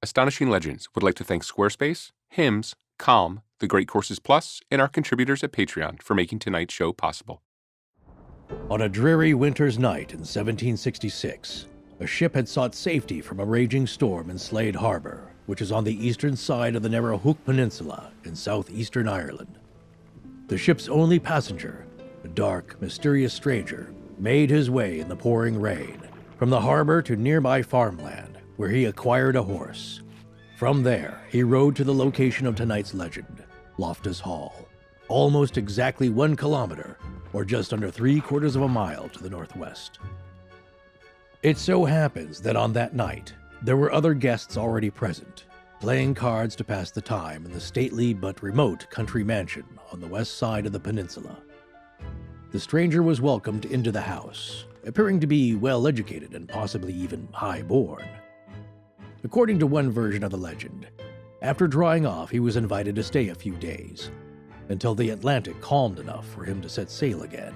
Astonishing Legends would like to thank Squarespace, Hymns, Calm, The Great Courses Plus, and our contributors at Patreon for making tonight's show possible. On a dreary winter's night in 1766, a ship had sought safety from a raging storm in Slade Harbor, which is on the eastern side of the narrow Hook Peninsula in southeastern Ireland. The ship's only passenger, a dark, mysterious stranger, made his way in the pouring rain from the harbor to nearby farmland, where he acquired a horse. From there, he rode to the location of tonight's legend, Loftus Hall, almost exactly 1 kilometer, or just under 3/4 of a mile to the northwest. It so happens that on that night, there were other guests already present, playing cards to pass the time in the stately but remote country mansion on the west side of the peninsula. The stranger was welcomed into the house, appearing to be well-educated and possibly even high-born. According to one version of the legend, after drying off, he was invited to stay a few days, until the Atlantic calmed enough for him to set sail again.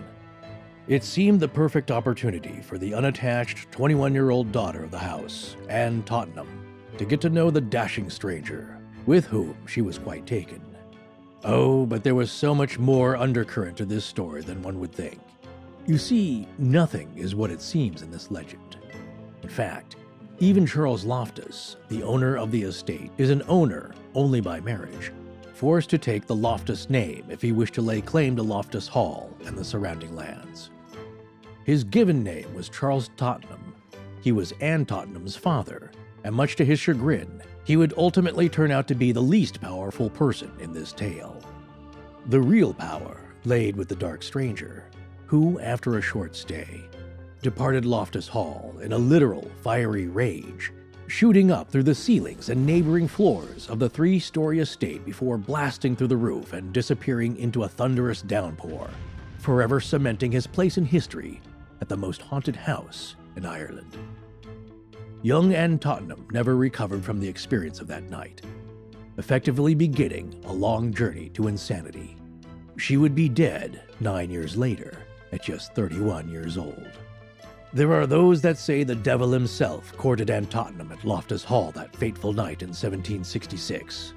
It seemed the perfect opportunity for the unattached 21-year-old daughter of the house, Anne Tottenham, to get to know the dashing stranger, with whom she was quite taken. Oh, but there was so much more undercurrent to this story than one would think. You see, nothing is what it seems in this legend. In fact, even Charles Loftus, the owner of the estate, is an owner only by marriage, forced to take the Loftus name if he wished to lay claim to Loftus Hall and the surrounding lands. His given name was Charles Tottenham. He was Anne Tottenham's father, and much to his chagrin, he would ultimately turn out to be the least powerful person in this tale. The real power laid with the dark stranger, who, after a short stay, departed Loftus Hall in a literal fiery rage, shooting up through the ceilings and neighboring floors of the 3-story estate before blasting through the roof and disappearing into a thunderous downpour, forever cementing his place in history at the most haunted house in Ireland. Young Anne Tottenham never recovered from the experience of that night, effectively beginning a long journey to insanity. She would be dead 9 years later, at just 31 years old. There are those that say the devil himself courted Anne Tottenham at Loftus Hall that fateful night in 1766.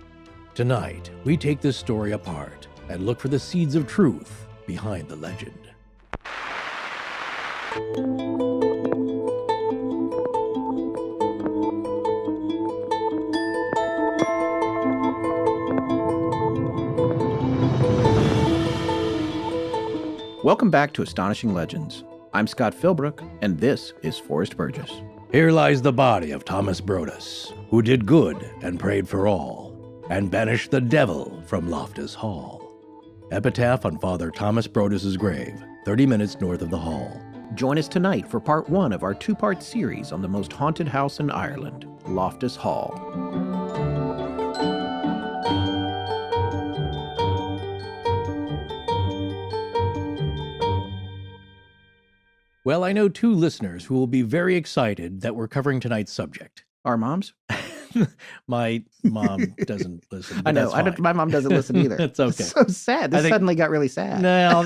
Tonight, we take this story apart and look for the seeds of truth behind the legend. Welcome back to Astonishing Legends. I'm Scott Philbrook, and this is Forrest Burgess. Here lies the body of Thomas Brodus, who did good and prayed for all, and banished the devil from Loftus Hall. Epitaph on Father Thomas Brodus's grave, 30 minutes north of the hall. Join us tonight for part 1 of our 2-part series on the most haunted house in Ireland, Loftus Hall. Well, I know 2 listeners who will be very excited that we're covering tonight's subject. Our moms? My mom doesn't listen. I know. My mom doesn't listen either. It's okay. It's so sad. This suddenly got really sad. No.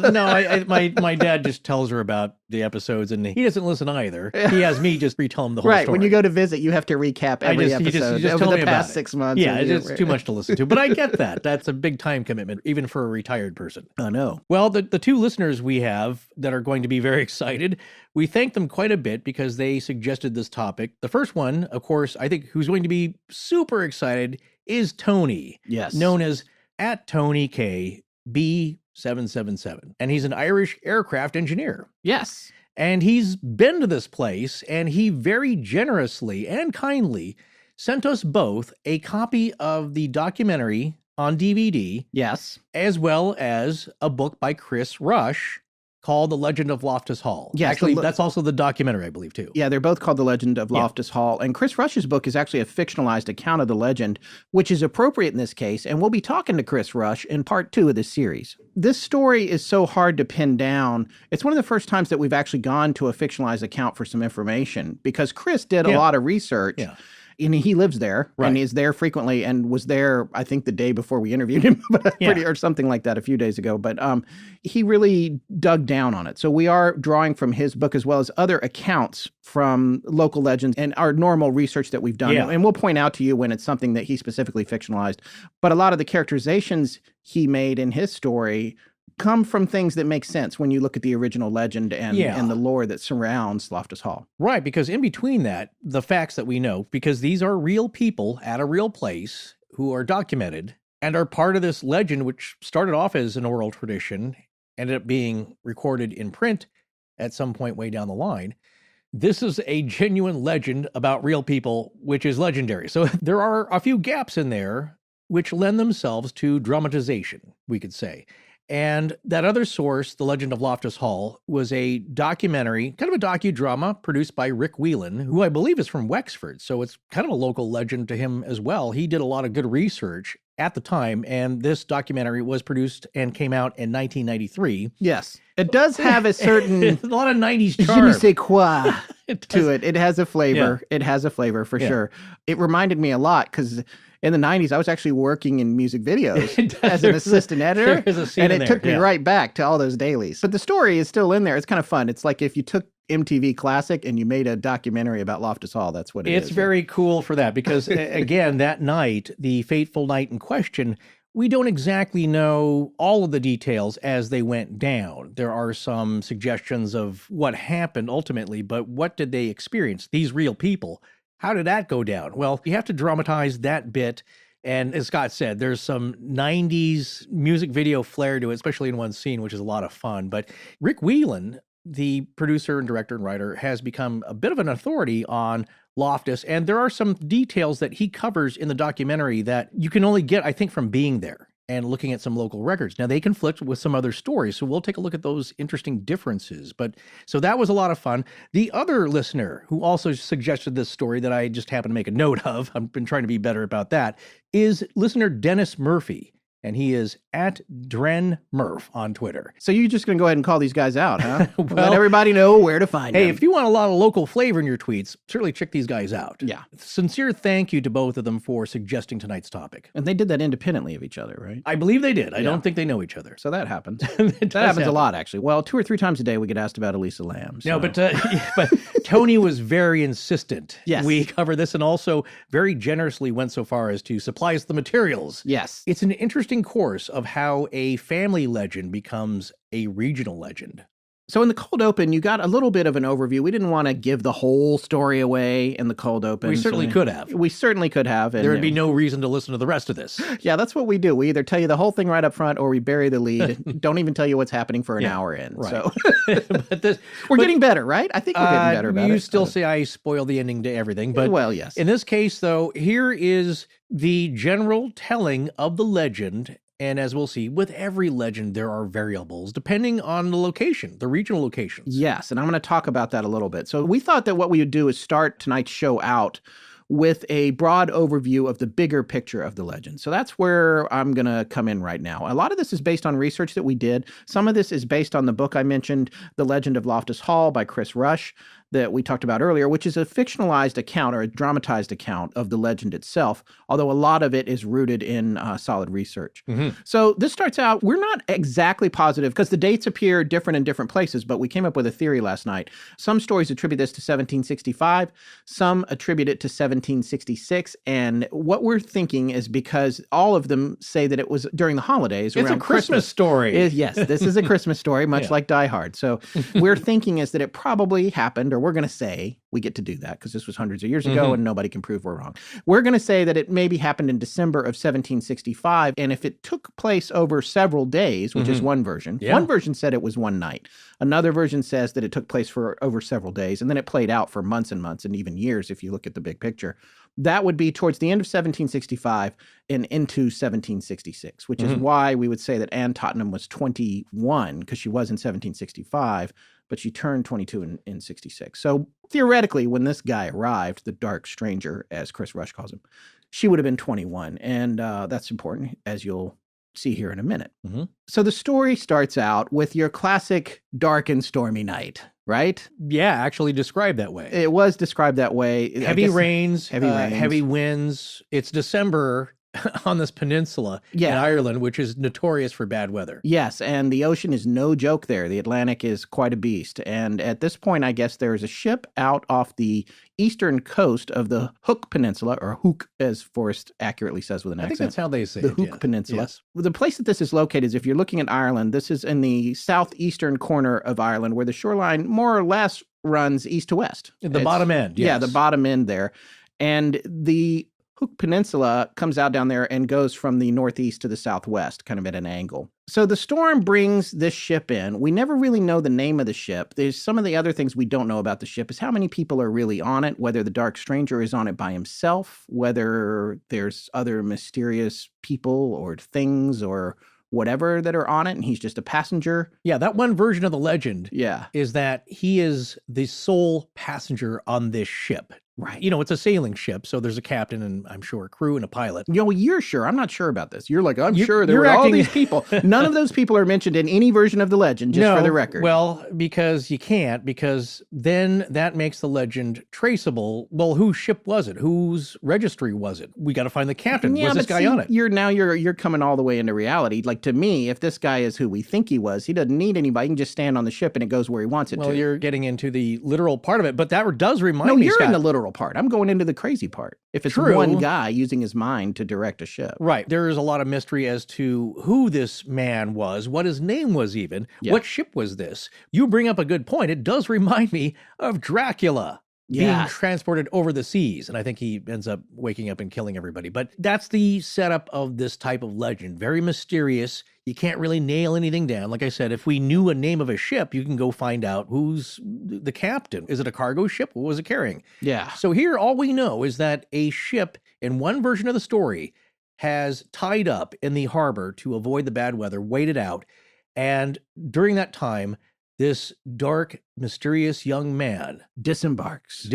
My dad just tells her about the episodes, and he doesn't listen either. He has me just retell him the whole story. Right. When you go to visit, you have to recap every episode you just over tell the me past about 6 months. Yeah, it's too much to listen to. But I get that. That's a big time commitment, even for a retired person. I know. Well, the 2 listeners we have that are going to be very excited, we thank them quite a bit because they suggested this topic. The first one, of course, I think who's going to be super excited is Tony. Yes. Known as @TonyKB777. And he's an Irish aircraft engineer. Yes. And he's been to this place, and he very generously and kindly sent us both a copy of the documentary on DVD. Yes. As well as a book by Chris Rush called The Legend of Loftus Hall. Yes, actually, that's also the documentary, I believe, too. Yeah, they're both called The Legend of Loftus Hall. And Chris Rush's book is actually a fictionalized account of the legend, which is appropriate in this case. And we'll be talking to Chris Rush in part 2 of this series. This story is so hard to pin down. It's one of the first times that we've actually gone to a fictionalized account for some information because Chris did a lot of research. Yeah. And he lives there and is there frequently and was there, I think, the day before we interviewed him or something like that a few days ago. But he really dug down on it. So we are drawing from his book as well as other accounts from local legends and our normal research that we've done. Yeah. And we'll point out to you when it's something that he specifically fictionalized. But a lot of the characterizations he made in his story come from things that make sense when you look at the original legend and the lore that surrounds Loftus Hall. Right, because in between that, the facts that we know, because these are real people at a real place who are documented and are part of this legend, which started off as an oral tradition, ended up being recorded in print at some point way down the line. This is a genuine legend about real people, which is legendary. So there are a few gaps in there which lend themselves to dramatization, we could say. And that other source, The Legend of Loftus Hall, was a documentary, kind of a docudrama produced by Rick Whelan, who I believe is from Wexford. So it's kind of a local legend to him as well. He did a lot of good research at the time, and this documentary was produced and came out in 1993. Yes. It does have a certain... a lot of 90s charm. Je ne sais quoi to it. It has a flavor. Yeah. It has a flavor for sure. It reminded me a lot because... in the 90s, I was actually working in music videos as an assistant editor, and it took me right back to all those dailies. But the story is still in there. It's kind of fun. It's like if you took MTV Classic and you made a documentary about Loftus Hall, that's what it is. It's very cool for that because, again, that night, the fateful night in question, we don't exactly know all of the details as they went down. There are some suggestions of what happened ultimately, but what did they experience? These real people. How did that go down? Well, you have to dramatize that bit. And as Scott said, there's some 90s music video flair to it, especially in one scene, which is a lot of fun. But Rick Whelan, the producer and director and writer, has become a bit of an authority on Loftus. And there are some details that he covers in the documentary that you can only get, I think, from being there and looking at some local records. Now, they conflict with some other stories, so we'll take a look at those interesting differences. But so that was a lot of fun. The other listener who also suggested this story that I just happened to make a note of, I've been trying to be better about that, is listener Dennis Murphy. And he is at Dren Murph on Twitter. So you're just going to go ahead and call these guys out, huh? Let everybody know where to find them. Hey, if you want a lot of local flavor in your tweets, certainly check these guys out. Yeah. Sincere thank you to both of them for suggesting tonight's topic. And they did that independently of each other, right? I believe they did. I don't think they know each other. So that happens. That happens a lot, actually. Well, 2 or 3 times a day we get asked about Elisa Lam. So. No, but Tony was very insistent. Yes. We cover this and also very generously went so far as to supply us the materials. Yes. It's an interesting course of how a family legend becomes a regional legend. So in the cold open, you got a little bit of an overview. We didn't want to give the whole story away in the cold open. We certainly could have. We certainly could have. There would be no reason to listen to the rest of this. Yeah, that's what we do. We either tell you the whole thing right up front or we bury the lead. Don't even tell you what's happening for an hour in. Right. So we're getting better, right? I think we're getting better about it. You still say I spoil the ending to everything. But well, yes. In this case, though, here is the general telling of the legend. And as we'll see, with every legend, there are variables depending on the location, the regional locations. Yes, and I'm going to talk about that a little bit. So we thought that what we would do is start tonight's show out with a broad overview of the bigger picture of the legend. So that's where I'm going to come in right now. A lot of this is based on research that we did. Some of this is based on the book I mentioned, The Legend of Loftus Hall by Chris Rush, that we talked about earlier, which is a fictionalized account or a dramatized account of the legend itself, although a lot of it is rooted in solid research. Mm-hmm. So this starts out, we're not exactly positive because the dates appear different in different places, but we came up with a theory last night. Some stories attribute this to 1765, some attribute it to 1766, and what we're thinking is because all of them say that it was during the holidays. It's around a Christmas story. Yes, this is a Christmas story, much like Die Hard. So we're thinking is that it probably happened, or we're going to say, we get to do that because this was hundreds of years ago and nobody can prove we're wrong. We're going to say that it maybe happened in December of 1765. And if it took place over several days, which is one version, one version said it was one night. Another version says that it took place for over several days. And then it played out for months and months and even years if you look at the big picture. That would be towards the end of 1765 and into 1766, which is why we would say that Anne Tottenham was 21 because she was in 1765. But she turned 22 in 66. So theoretically, when this guy arrived, the dark stranger, as Chris Rush calls him, she would have been 21. And that's important, as you'll see here in a minute. Mm-hmm. So the story starts out with your classic dark and stormy night, right? Yeah, actually described that way. It was described that way. Heavy rains, heavy rains. heavy winds. It's December on this peninsula in Ireland, which is notorious for bad weather. Yes, and the ocean is no joke there. The Atlantic is quite a beast. And at this point, I guess there's a ship out off the eastern coast of the Hook Peninsula, or Hook, as Forrest accurately says with an accent. I think that's how they say the it. Hook Peninsula. Yes. The place that this is located is, if you're looking at Ireland, this is in the southeastern corner of Ireland, where the shoreline more or less runs east to west. The bottom end, yes. Yeah, the bottom end there. And the Hook Peninsula comes out down there and goes from the northeast to the southwest, kind of at an angle. So the storm brings this ship in. We never really know the name of the ship. There's some of the other things we don't know about the ship is how many people are really on it, whether the Dark Stranger is on it by himself, whether there's other mysterious people or things or whatever that are on it, and he's just a passenger. Yeah, that one version of the legend is that he is the sole passenger on this ship. Right. You know, it's a sailing ship, so there's a captain and I'm sure a crew and a pilot. You know, you're sure. I'm not sure about this. You're like, I'm sure there were all these people. None of those people are mentioned in any version of the legend, just for the record. Well, because you can't, because then that makes the legend traceable. Well, whose ship was it? Whose registry was it? We got to find the captain. Was this guy on it? You're coming all the way into reality. Like, to me, if this guy is who we think he was, he doesn't need anybody. He can just stand on the ship and it goes where he wants it to. Well, you're getting into the literal part of it, but that does remind me, No, you're Scott, in the literal part. I'm going into the crazy part. If it's one guy using his mind to direct a ship. Right. There is a lot of mystery as to who this man was, what his name was even, what ship was this. You bring up a good point. It does remind me of Dracula being transported over the seas. And I think he ends up waking up and killing everybody. But that's the setup of this type of legend. Very mysterious. You can't really nail anything down. Like I said, if we knew a name of a ship, you can go find out who's the captain. Is it a cargo ship? What was it carrying? Yeah. So here, all we know is that a ship in one version of the story has tied up in the harbor to avoid the bad weather, waited out. And during that time, this dark, mysterious young man disembarks.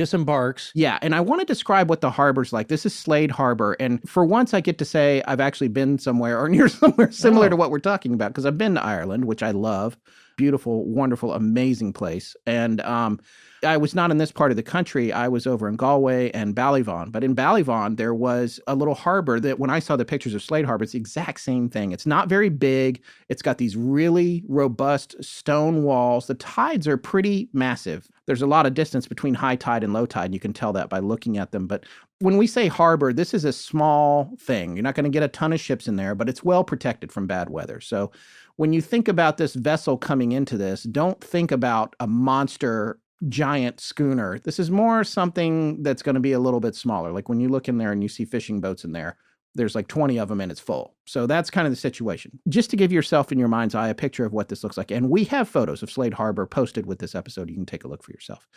Yeah, and I want to describe what the harbor's like. This is Slade Harbor, and for once I get to say I've actually been somewhere or near somewhere similar to what we're talking about, because I've been to Ireland, which I love. Beautiful, wonderful, amazing place. And I was not in this part of the country. I was over in Galway and Ballyvaughan. But in Ballyvaughan, there was a little harbor that when I saw the pictures of Slade Harbor, it's the exact same thing. It's not very big. It's got these really robust stone walls. The tides are pretty massive. There's a lot of distance between high tide and low tide, and you can tell that by looking at them. But when we say harbor, this is a small thing. You're not going to get a ton of ships in there, but it's well protected from bad weather. So when you think about this vessel coming into this, don't think about a monster giant schooner. This is more something that's going to be a little bit smaller. Like when you look in there and you see fishing boats in there, there's like 20 of them and it's full. So that's kind of the situation. Just to give yourself in your mind's eye a picture of what this looks like. And we have photos of Slade Harbor posted with this episode. You can take a look for yourself.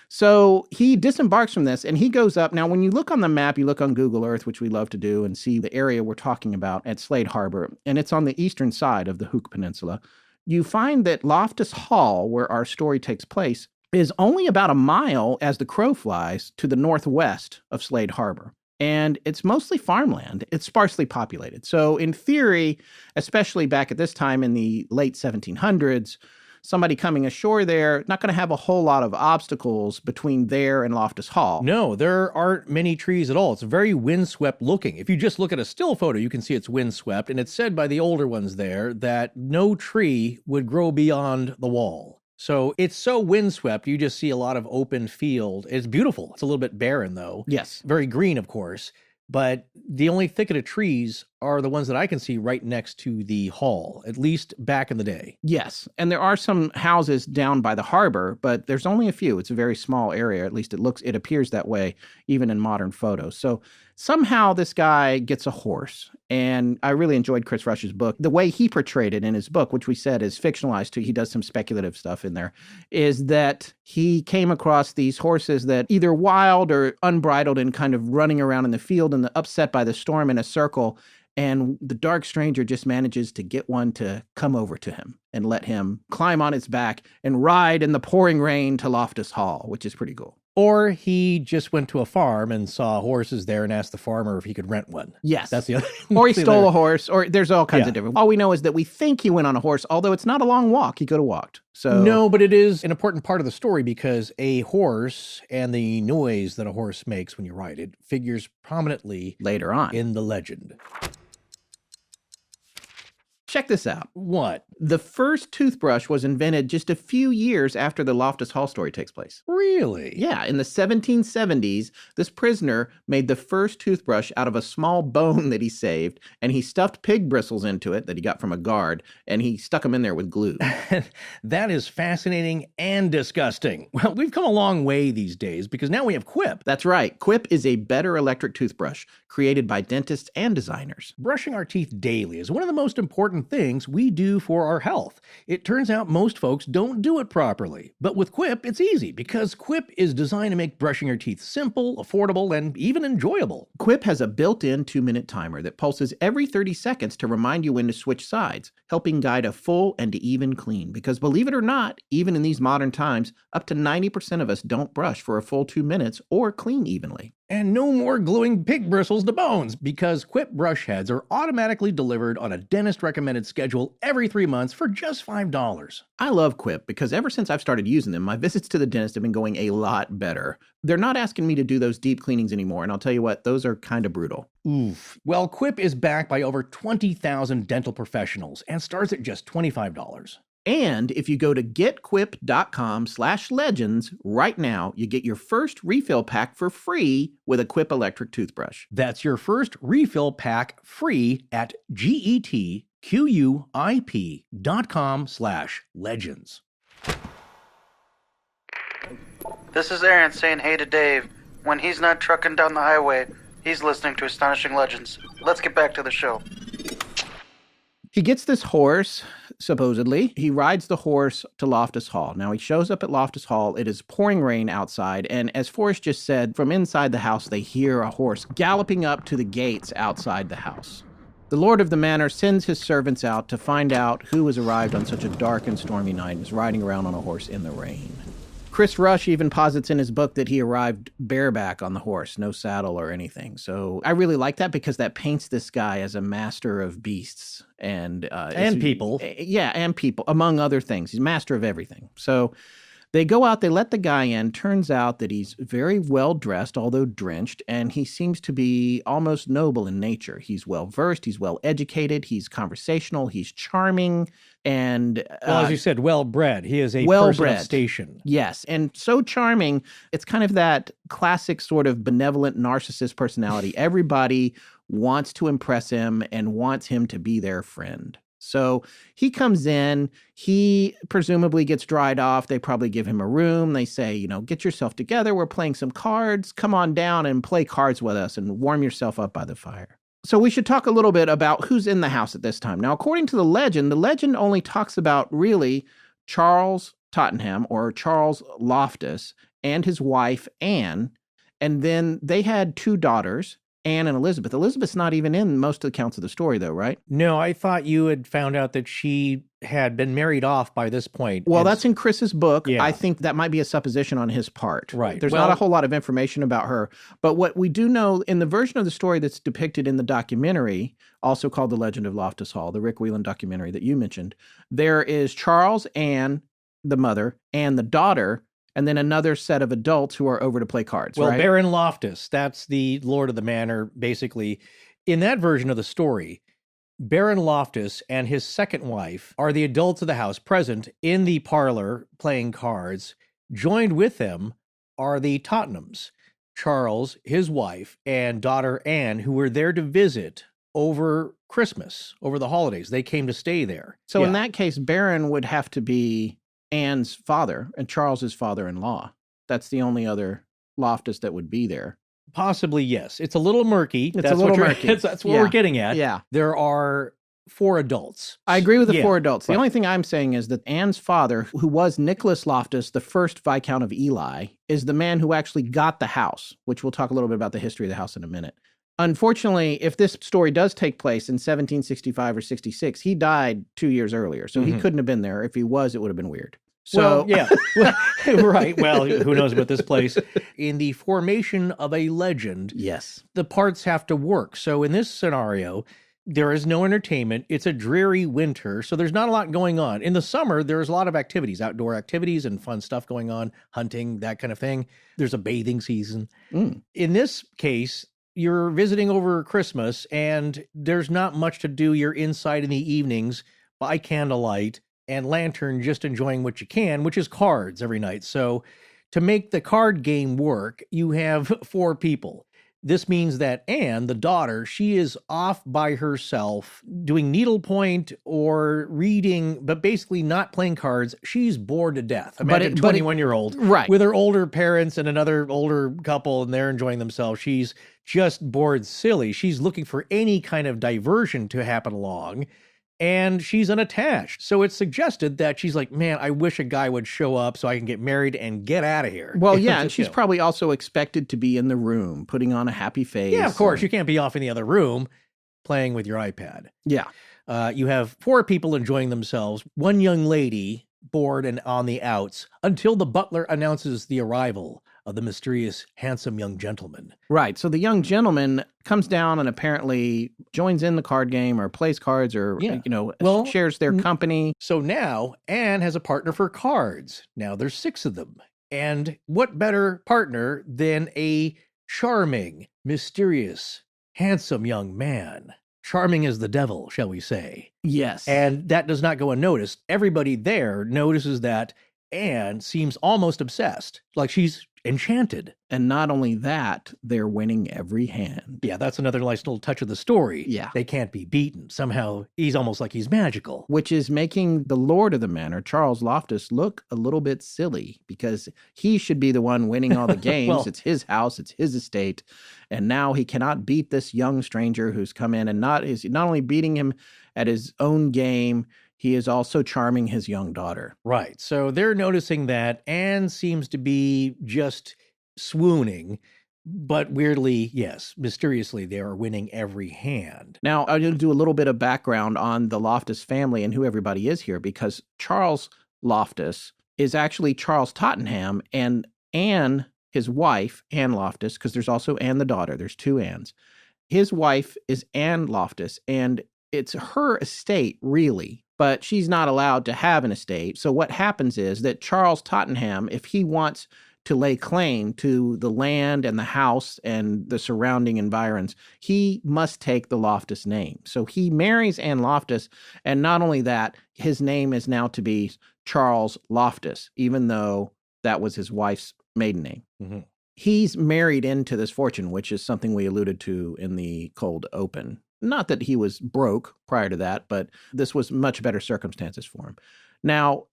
So he disembarks from this and he goes up. Now, when you look on the map, you look on Google Earth, which we love to do, and see the area we're talking about at Slade Harbor, and it's on the eastern side of the Hook Peninsula. You find that Loftus Hall, where our story takes place, is only about a mile as the crow flies to the northwest of Slade Harbor. And it's mostly farmland. It's sparsely populated. So in theory, especially back at this time in the late 1700s, somebody coming ashore there, not going to have a whole lot of obstacles between there and Loftus Hall. No, there aren't many trees at all. It's very windswept looking. If you just look at a still photo, you can see it's windswept. And it's said by the older ones there that no tree would grow beyond the wall. So it's so windswept, you just see a lot of open field. It's beautiful. It's a little bit barren, though. Yes. Very green, of course. But the only thicket of trees are the ones that I can see right next to the hall, at least back in the day. Yes. And there are some houses down by the harbor, but there's only a few. It's a very small area. At least it appears that way, even in modern photos. So somehow this guy gets a horse. And I really enjoyed Chris Rush's book. The way he portrayed it in his book, which we said is fictionalized too, he does some speculative stuff in there, is that he came across these horses that either wild or unbridled and kind of running around in the field and upset by the storm in a circle. And the Dark Stranger just manages to get one to come over to him and let him climb on its back and ride in the pouring rain to Loftus Hall, which is pretty cool. Or he just went to a farm and saw horses there and asked the farmer if he could rent one. Yes. That's the other. Or he stole a horse, or there's all kinds Yeah. of different. All we know is that we think he went on a horse, although it's not a long walk. He could have walked. So No, but it is an important part of the story because a horse and the noise that a horse makes when you ride it figures prominently later on. in the legend. Check this out. What? The first toothbrush was invented just a few years after the Loftus Hall story takes place. Really? Yeah, in the 1770s, this prisoner made the first toothbrush out of a small bone that he saved, and he stuffed pig bristles into it that he got from a guard, and he stuck them in there with glue. That is fascinating and disgusting. Well, we've come a long way these days because now we have Quip. That's right. Quip is a better electric toothbrush created by dentists and designers. Brushing our teeth daily is one of the most important things we do for our health. It turns out most folks don't do it properly. But with Quip, it's easy because Quip is designed to make brushing your teeth simple, affordable, and even enjoyable. Quip has a built-in 2-minute timer that pulses every 30 seconds to remind you when to switch sides, helping guide a full and even clean. Because believe it or not, even in these modern times, up to 90% of us don't brush for a full 2 minutes or clean evenly. And no more gluing pig bristles to bones because Quip brush heads are automatically delivered on a dentist-recommended schedule every 3 months for just $5. I love Quip because ever since I've started using them, my visits to the dentist have been going a lot better. They're not asking me to do those deep cleanings anymore, and I'll tell you what, those are kind of brutal. Oof. Well, Quip is backed by over 20,000 dental professionals and starts at just $25. And if you go to getquip.com/legends right now, you get your first refill pack for free with a Quip electric toothbrush. That's your first refill pack free at getquip.com/legends. This is Aaron saying hey to Dave. When he's not trucking down the highway, he's listening to Astonishing Legends. Let's get back to the show. He gets this horse, supposedly. He rides the horse to Loftus Hall. Now, he shows up at Loftus Hall. It is pouring rain outside. And as Forrest just said, from inside the house, they hear a horse galloping up to the gates outside the house. The lord of the manor sends his servants out to find out who has arrived on such a dark and stormy night and is riding around on a horse in the rain. Chris Rush even posits in his book that he arrived bareback on the horse, no saddle or anything. So I really like that because that paints this guy as a master of beasts and people. Yeah, and people, among other things. He's master of everything. So they go out, they let the guy in. Turns out that he's very well dressed, although drenched, and he seems to be almost noble in nature. He's well versed, he's well educated, he's conversational, he's charming, and Well, as you said, well-bred. He is a person well-bred. of station. Yes, and so charming. It's kind of that classic sort of benevolent narcissist personality. Everybody wants to impress him and wants him to be their friend. So he comes in, he presumably gets dried off. They probably give him a room. They say, get yourself together. We're playing some cards. Come on down and play cards with us and warm yourself up by the fire. So we should talk a little bit about who's in the house at this time. Now, according to the legend only talks about really Charles Tottenham or Charles Loftus and his wife, Anne. And then they had 2 daughters, Anne and Elizabeth. Elizabeth's not even in most of the accounts of the story, though, right? No, I thought you had found out that she had been married off by this point. Well, that's in Chris's book. Yeah. I think that might be a supposition on his part. Right. There's not a whole lot of information about her. But what we do know in the version of the story that's depicted in the documentary, also called The Legend of Loftus Hall, the Rick Whelan documentary that you mentioned, there is Charles, Anne, the mother, and the daughter, and then another set of adults who are over to play cards, Well, right? Baron Loftus, that's the lord of the manor, basically. In that version of the story, Baron Loftus and his second wife are the adults of the house present in the parlor playing cards. Joined with them are the Tottenhams, Charles, his wife, and daughter Anne, who were there to visit over Christmas, over the holidays. They came to stay there. So in that case, Baron would have to be Anne's father and Charles's father-in-law. That's the only other Loftus that would be there. Possibly, yes. It's a little murky. It's a little murky. That's what we're getting at. Yeah. There are 4 adults. I agree with the 4 adults. The right. only thing I'm saying is that Anne's father, who was Nicholas Loftus, the first Viscount of Ely, is the man who actually got the house, which we'll talk a little bit about the history of the house in a minute. Unfortunately, if this story does take place in 1765 or 66, he died 2 years earlier. So he couldn't have been there. If he was, it would have been weird. So, well, yeah. Right. Well, who knows about this place? In the formation of a legend, yes. the parts have to work. So in this scenario, there is no entertainment. It's a dreary winter, so there's not a lot going on. In the summer, there's a lot of activities, outdoor activities and fun stuff going on, hunting, that kind of thing. There's a bathing season. In this case, you're visiting over Christmas and there's not much to do. You're inside in the evenings by candlelight and lantern, just enjoying what you can, which is cards every night. So to make the card game work, you have 4 people. This means that Anne, the daughter, she is off by herself doing needlepoint or reading, but basically not playing cards. She's bored to death. Imagine a 21-year-old right. with her older parents and another older couple, and they're enjoying themselves. She's just bored silly. She's looking for any kind of diversion to happen along. And she's unattached. So it's suggested that she's like, man, I wish a guy would show up so I can get married and get out of here. Well, yeah, and she's probably also expected to be in the room, putting on a happy face. Yeah, of course. You can't be off in the other room playing with your iPad. Yeah. You have 4 people enjoying themselves, 1 young lady bored and on the outs, until the butler announces the arrival of the mysterious, handsome young gentleman. Right. So the young gentleman comes down and apparently joins in the card game or plays cards or, shares their company. So now Anne has a partner for cards. Now there's 6 of them. And what better partner than a charming, mysterious, handsome young man? Charming as the devil, shall we say. Yes. And that does not go unnoticed. Everybody there notices that Anne seems almost obsessed, like she's enchanted. And not only that, they're winning every hand. Yeah, that's another nice little touch of the story. Yeah. They can't be beaten. Somehow, he's almost like he's magical. Which is making the lord of the manor, Charles Loftus, look a little bit silly because he should be the one winning all the games. Well, it's his house, it's his estate. And now he cannot beat this young stranger who's come in and is not only beating him at his own game, he is also charming his young daughter. Right. So they're noticing that Anne seems to be just swooning, but weirdly, yes, mysteriously, they are winning every hand. Now, I'm going to do a little bit of background on the Loftus family and who everybody is here, because Charles Loftus is actually Charles Tottenham, and Anne, his wife, Anne Loftus, because there's also Anne the daughter. There's 2 Annes. His wife is Anne Loftus, and it's her estate, really, but she's not allowed to have an estate. So what happens is that Charles Tottenham, if he wants to lay claim to the land and the house and the surrounding environs, he must take the Loftus name. So he marries Anne Loftus, and not only that, his name is now to be Charles Loftus, even though that was his wife's maiden name. Mm-hmm. He's married into this fortune, which is something we alluded to in the cold open. Not that he was broke prior to that, but this was much better circumstances for him. Now,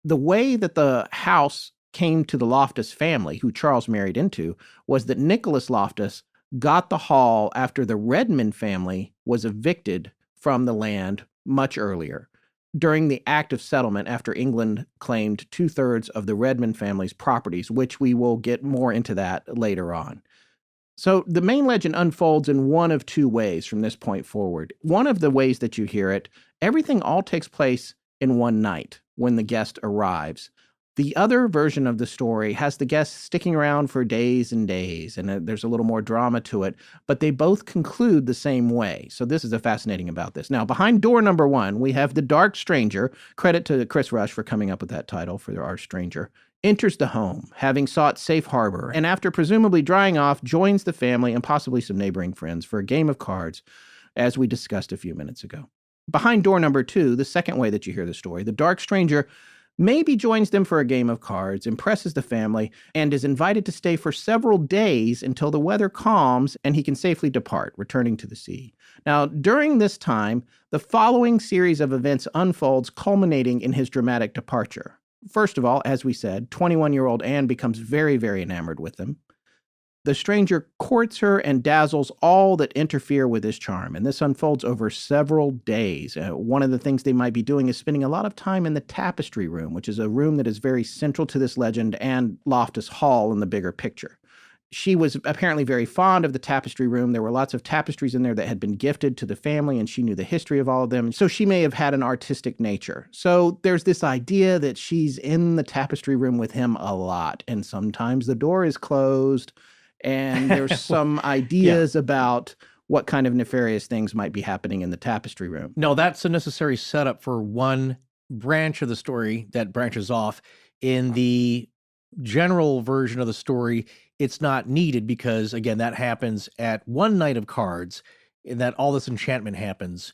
the way that the house came to the Loftus family, who Charles married into, was that Nicholas Loftus got the hall after the Redmond family was evicted from the land much earlier, during the Act of Settlement after England claimed 2/3 of the Redmond family's properties, which we will get more into that later on. So the main legend unfolds in one of 2 ways from this point forward. One of the ways that you hear it, everything all takes place in one night when the guest arrives. The other version of the story has the guests sticking around for days and days, and there's a little more drama to it, but they both conclude the same way. So this is the fascinating about this. Now, behind door number 1, we have the dark stranger. Credit to Chris Rush for coming up with that title for our stranger. Enters the home, having sought safe harbor, and after presumably drying off, joins the family and possibly some neighboring friends for a game of cards, as we discussed a few minutes ago. Behind door number 2, the second way that you hear the story, the dark stranger maybe joins them for a game of cards, impresses the family, and is invited to stay for several days until the weather calms and he can safely depart, returning to the sea. Now, during this time, the following series of events unfolds, culminating in his dramatic departure. First of all, as we said, 21-year-old Anne becomes very, very enamored with him. The stranger courts her and dazzles all that interfere with his charm, and this unfolds over several days. One of the things they might be doing is spending a lot of time in the tapestry room, which is a room that is very central to this legend and Loftus Hall in the bigger picture. She was apparently very fond of the tapestry room. There were lots of tapestries in there that had been gifted to the family, and she knew the history of all of them. So she may have had an artistic nature. So there's this idea that she's in the tapestry room with him a lot, and sometimes the door is closed, and there's some ideas about what kind of nefarious things might be happening in the tapestry room. No, that's a necessary setup for one branch of the story that branches off. In the general version of the story, it's not needed because, again, that happens at one night of cards, and that all this enchantment happens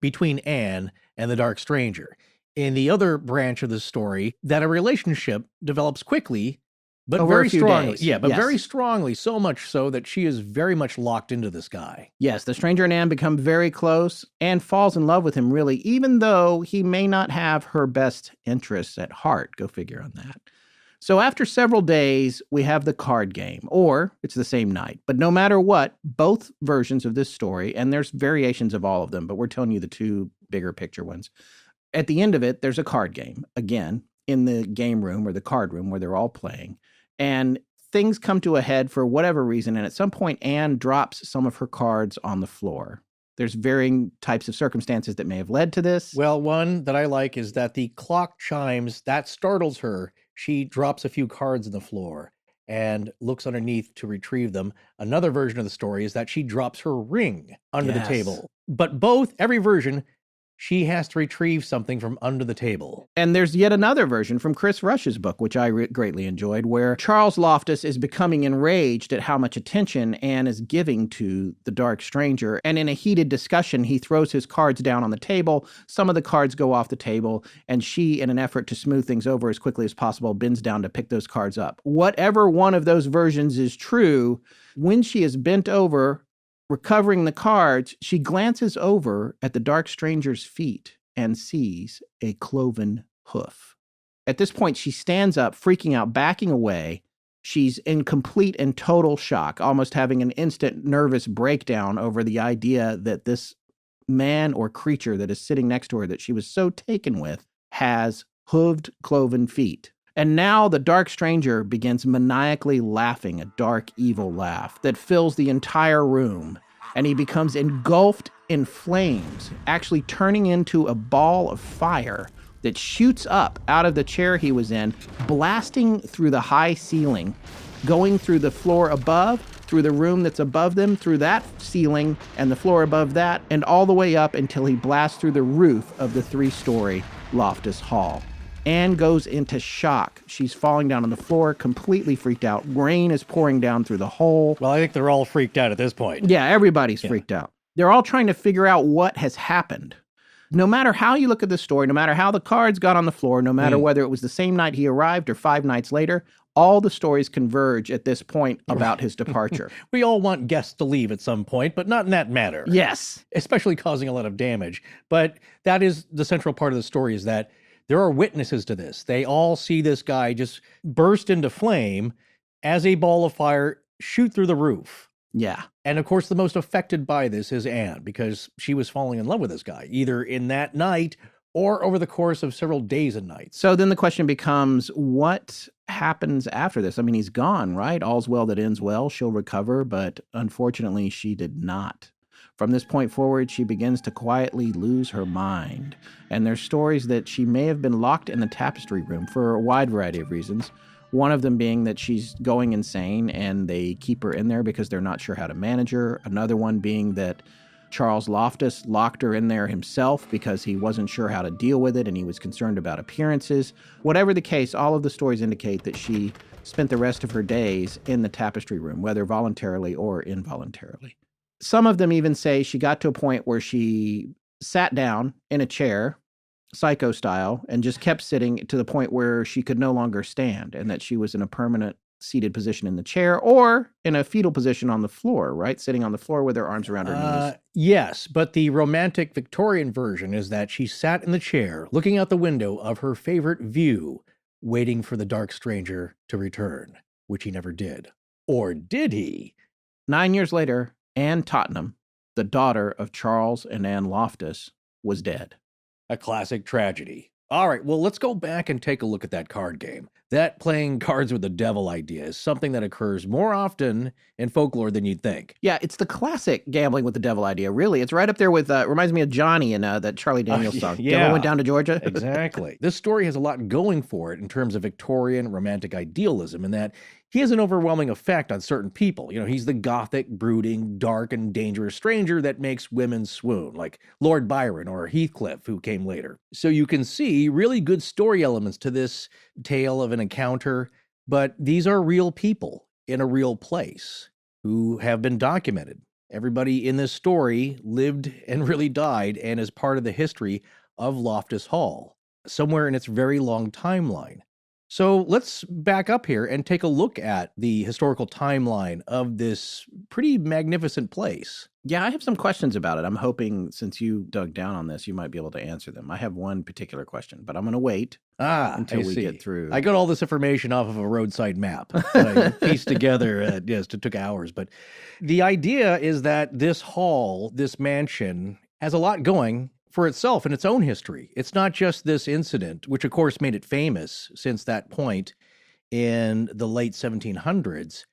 between Anne and the Dark Stranger. In the other branch of the story, that a relationship develops quickly, but Over very a few strongly. days. Yeah, but Yes. very strongly, so much so that she is very much locked into this guy. Yes, the stranger and Anne become very close. Anne falls in love with him, really, even though he may not have her best interests at heart. Go figure on that. So after several days, we have the card game, or it's the same night. But no matter what, both versions of this story, and there's variations of all of them, but we're telling you the two bigger picture ones. At the end of it, there's a card game, again, in the game room or the card room where they're all playing. And things come to a head for whatever reason. And at some point, Anne drops some of her cards on the floor. There's varying types of circumstances that may have led to this. Well, one that I like is that the clock chimes. That startles her. She drops a few cards on the floor and looks underneath to retrieve them. Another version of the story is that she drops her ring under the table. But every version, she has to retrieve something from under the table. And there's yet another version from Chris Rush's book, which I greatly enjoyed, where Charles Loftus is becoming enraged at how much attention Anne is giving to the Dark Stranger. And in a heated discussion, he throws his cards down on the table. Some of the cards go off the table, and she, in an effort to smooth things over as quickly as possible, bends down to pick those cards up. Whatever one of those versions is true, when she is bent over, recovering the cards, she glances over at the Dark Stranger's feet and sees a cloven hoof. At this point, she stands up, freaking out, backing away. She's in complete and total shock, almost having an instant nervous breakdown over the idea that this man or creature that is sitting next to her that she was so taken with has hooved cloven feet. And now the Dark Stranger begins maniacally laughing, a dark, evil laugh that fills the entire room. And he becomes engulfed in flames, actually turning into a ball of fire that shoots up out of the chair he was in, blasting through the high ceiling, going through the floor above, through the room that's above them, through that ceiling and the floor above that, and all the way up until he blasts through the roof of the 3-story Loftus Hall. Anne goes into shock. She's falling down on the floor, completely freaked out. Rain is pouring down through the hole. Well, I think they're all freaked out at this point. Yeah, everybody's freaked out. They're all trying to figure out what has happened. No matter how you look at the story, no matter how the cards got on the floor, no matter whether it was the same night he arrived or 5 nights later, all the stories converge at this point about his departure. We all want guests to leave at some point, but not in that matter. Yes. Especially causing a lot of damage. But that is the central part of the story, is that there are witnesses to this. They all see this guy just burst into flame as a ball of fire shoot through the roof. Yeah. And of course, the most affected by this is Anne, because she was falling in love with this guy, either in that night or over the course of several days and nights. So then the question becomes, what happens after this? I mean, he's gone, right? All's well that ends well. She'll recover, but unfortunately, she did not. From this point forward, she begins to quietly lose her mind. And there's stories that she may have been locked in the tapestry room for a wide variety of reasons. One of them being that she's going insane and they keep her in there because they're not sure how to manage her. Another one being that Charles Loftus locked her in there himself because he wasn't sure how to deal with it and he was concerned about appearances. Whatever the case, all of the stories indicate that she spent the rest of her days in the tapestry room, whether voluntarily or involuntarily. Some of them even say she got to a point where she sat down in a chair, psycho style, and just kept sitting to the point where she could no longer stand, and that she was in a permanent seated position in the chair or in a fetal position on the floor, right? Sitting on the floor with her arms around her knees. Yes, but the romantic Victorian version is that she sat in the chair, looking out the window of her favorite view, waiting for the Dark Stranger to return, which he never did. Or did he? 9 years later, Anne Tottenham, the daughter of Charles and Anne Loftus, was dead. A classic tragedy. All right, well, let's go back and take a look at that card game. That playing cards with the devil idea is something that occurs more often in folklore than you'd think. Yeah, it's the classic gambling with the devil idea, really. It's right up there with, reminds me of Johnny in that Charlie Daniels song. Yeah. Devil Went Down to Georgia. Exactly. This story has a lot going for it in terms of Victorian romantic idealism, in that he has an overwhelming effect on certain people. He's the gothic, brooding, dark, and dangerous stranger that makes women swoon, like Lord Byron or Heathcliff, who came later. So you can see really good story elements to this tale of an encounter, but these are real people in a real place who have been documented. Everybody in this story lived and really died and is part of the history of Loftus Hall, somewhere in its very long timeline. So let's back up here and take a look at the historical timeline of this pretty magnificent place. Yeah, I have some questions about it. I'm hoping, since you dug down on this, you might be able to answer them. I have one particular question, but I'm going to wait until we get through. I got all this information off of a roadside map that I pieced together. Yes, it took hours. But the idea is that this hall, this mansion, has a lot going for itself in its own history. It's not just this incident, which of course made it famous since that point in the late 1700s.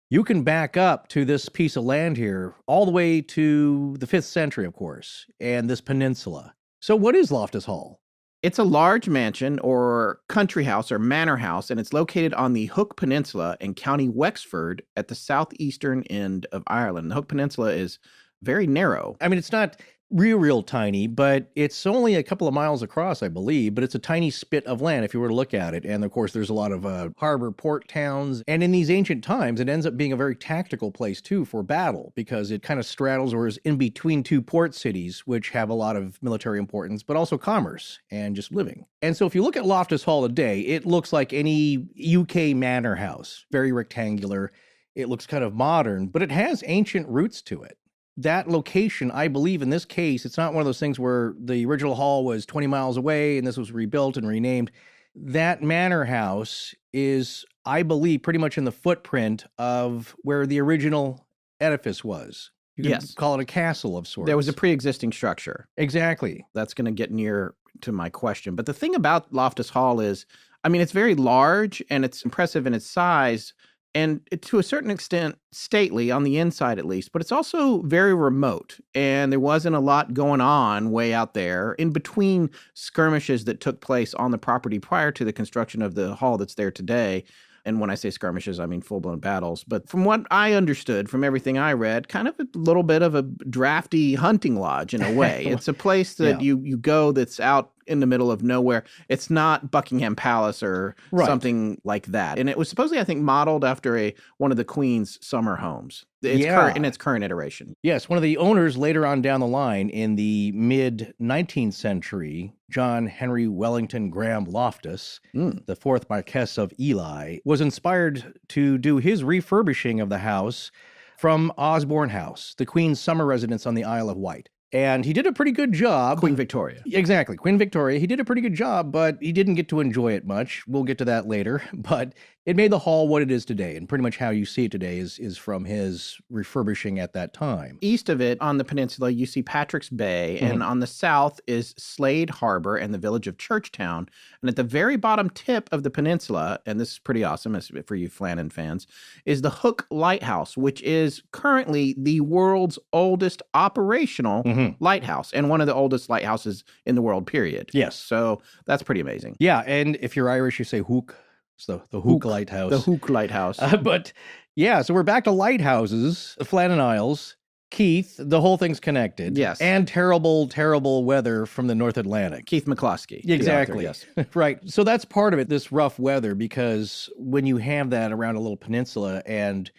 You can back up to this piece of land here all the way to the 5th century, of course, and this peninsula. So what is Loftus Hall? It's a large mansion or country house or manor house, and it's located on the Hook Peninsula in County Wexford at the southeastern end of Ireland. The Hook Peninsula is very narrow. I mean, it's not real tiny, but it's only a couple of miles across, I believe, but it's a tiny spit of land if you were to look at it. And of course, there's a lot of harbor port towns. And in these ancient times, it ends up being a very tactical place too for battle, because it kind of straddles or is in between two port cities, which have a lot of military importance, but also commerce and just living. And so if you look at Loftus Hall today, it looks like any UK manor house, very rectangular. It looks kind of modern, but it has ancient roots to it. That location, I believe in this case, it's not one of those things where the original hall was 20 miles away and this was rebuilt and renamed. That manor house is, I believe, pretty much in the footprint of where the original edifice was. You can call it a castle of sorts. There was a pre-existing structure. Exactly. That's going to get near to my question. But the thing about Loftus Hall is, I mean, it's very large and it's impressive in its size, and to a certain extent, stately on the inside at least, but it's also very remote. And there wasn't a lot going on way out there in between skirmishes that took place on the property prior to the construction of the hall that's there today. And when I say skirmishes, I mean full-blown battles. But from what I understood, from everything I read, kind of a little bit of a drafty hunting lodge in a way. It's a place that you go that's out in the middle of nowhere. It's not Buckingham Palace or something like that. And it was supposedly, I think, modeled after one of the Queen's summer homes. In its current iteration. Yes, one of the owners later on down the line in the mid-19th century, John Henry Wellington Graham Loftus, the 4th Marquess of Ely, was inspired to do his refurbishing of the house from Osborne House, the Queen's summer residence on the Isle of Wight. And he did a pretty good job. Queen Victoria. Exactly, Queen Victoria. He did a pretty good job, but he didn't get to enjoy it much. We'll get to that later. But it made the hall what it is today, and pretty much how you see it today is from his refurbishing at that time. East of it, on the peninsula, you see Patrick's Bay, and on the south is Slade Harbor and the village of Churchtown. And at the very bottom tip of the peninsula, and this is pretty awesome for you Flannan fans, is the Hook Lighthouse, which is currently the world's oldest operational lighthouse, and one of the oldest lighthouses in the world, period. Yes. So that's pretty amazing. Yeah, and if you're Irish, you say Hook. So the Hook Lighthouse. The Hook Lighthouse. But yeah, so we're back to lighthouses, the Flannan Isles, Keith, the whole thing's connected. Yes. And terrible, terrible weather from the North Atlantic. Keith McCloskey. Exactly. The author, yes. Right. So that's part of it, this rough weather, because when you have that around a little peninsula and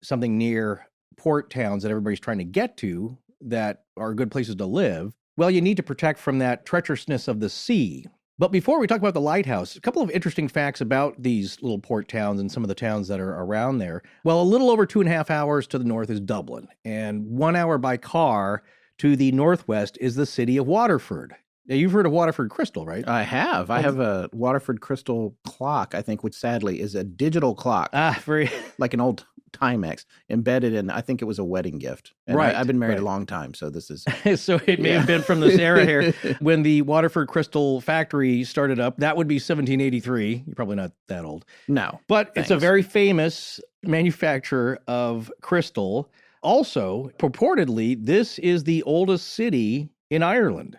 something near port towns that everybody's trying to get to that are good places to live, well, you need to protect from that treacherousness of the sea. But before we talk about the lighthouse, a couple of interesting facts about these little port towns and some of the towns that are around there. Well, a little over 2.5 hours to the north is Dublin, and 1 hour by car to the northwest is the city of Waterford. Now, you've heard of Waterford Crystal, right? I have. I have a Waterford Crystal clock, I think, which sadly is a digital clock. Very like an old Timex embedded in, I think it was a wedding gift. And right. I've been married a long time, so this is. So it may have been from this era here when the Waterford Crystal factory started up. That would be 1783. You're probably not that old. No. But thanks. It's a very famous manufacturer of crystal. Also, purportedly, this is the oldest city in Ireland.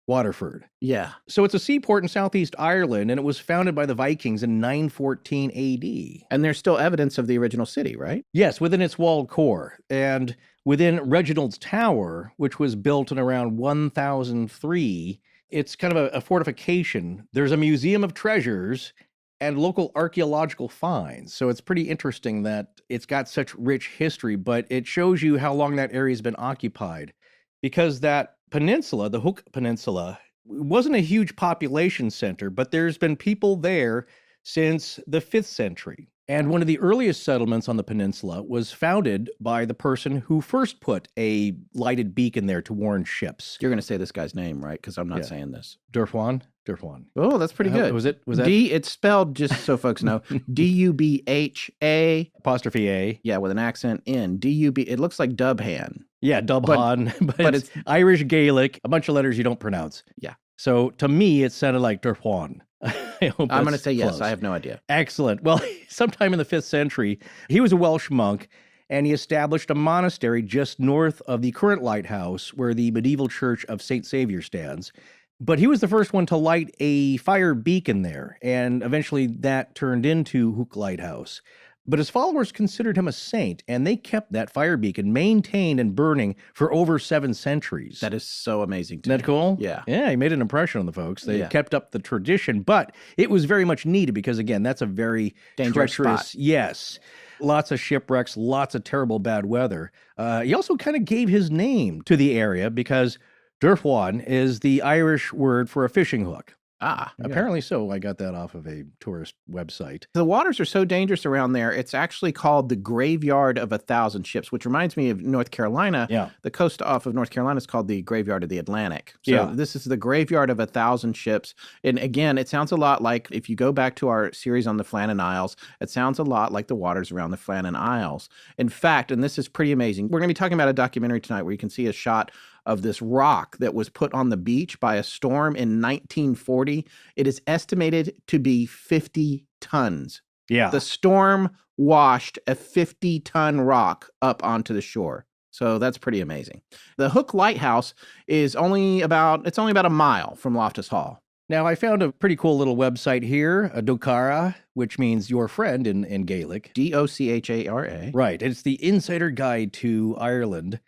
Waterford. Yeah. So it's a seaport in southeast Ireland, and it was founded by the Vikings in 914 AD. And there's still evidence of the original city, right? Yes, within its walled core. And within Reginald's Tower, which was built in around 1003, it's kind of a fortification. There's a museum of treasures and local archaeological finds. So it's pretty interesting that it's got such rich history, but it shows you how long that area has been occupied. Because that peninsula, the Hook Peninsula, wasn't a huge population center, but there's been people there since the 5th century. And one of the earliest settlements on the peninsula was founded by the person who first put a lighted beacon there to warn ships. You're going to say this guy's name, right? Because I'm not saying this. Durfwan? Durfwan. Oh, that's pretty good. Was that? It's spelled, just so folks know, D-U-B-H-A. Apostrophe A. Yeah, with an accent in. D-U-B. It looks like Dubhan. Yeah, Dubhan. But it's Irish Gaelic, a bunch of letters you don't pronounce. Yeah. So to me, it sounded like Durfwan. I'm going to say yes. I have no idea. Excellent. Well, sometime in the 5th century, he was a Welsh monk, and he established a monastery just north of the current lighthouse where the medieval church of St. Saviour stands. But he was the first one to light a fire beacon there, and eventually that turned into Hook Lighthouse. But his followers considered him a saint, and they kept that fire beacon maintained and burning for over 7 centuries. That is so amazing. Isn't that cool? Yeah. Yeah, he made an impression on the folks. They kept up the tradition, but it was very much needed because, again, that's a very dangerous treacherous spot. Yes. Lots of shipwrecks, lots of terrible bad weather. He also kind of gave his name to the area because Durfwan is the Irish word for a fishing hook. Apparently so. I got that off of a tourist website. The waters are so dangerous around there. It's actually called the Graveyard of 1,000 Ships, which reminds me of North Carolina. Yeah. The coast off of North Carolina is called the Graveyard of the Atlantic. So this is the Graveyard of 1,000 Ships. And again, it sounds a lot like, if you go back to our series on the Flannan Isles, it sounds a lot like the waters around the Flannan Isles. In fact, and this is pretty amazing, we're going to be talking about a documentary tonight where you can see a shot of this rock that was put on the beach by a storm in 1940. It is estimated to be 50 tons. Yeah. The storm washed a 50-ton rock up onto the shore. So that's pretty amazing. The Hook Lighthouse is only about a mile from Loftus Hall. Now, I found a pretty cool little website here, a Dochara, which means your friend in Gaelic. Dochara. Right. It's the Insider Guide to Ireland.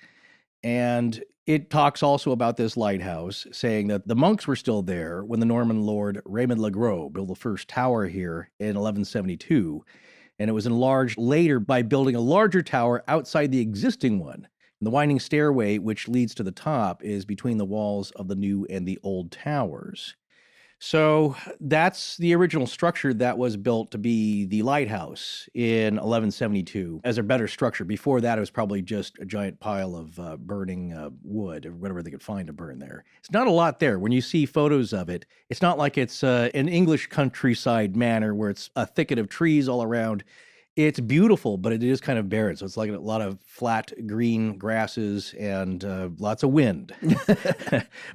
And it talks also about this lighthouse, saying that the monks were still there when the Norman lord Raymond le Gros built the first tower here in 1172, and it was enlarged later by building a larger tower outside the existing one. And the winding stairway, which leads to the top, is between the walls of the new and the old towers. So that's the original structure that was built to be the lighthouse in 1172 as a better structure. Before that, it was probably just a giant pile of burning wood or whatever they could find to burn there. It's not a lot there. When you see photos of it, it's not like it's an English countryside manor where it's a thicket of trees all around. It's beautiful, but it is kind of barren. So it's like a lot of flat green grasses and lots of wind.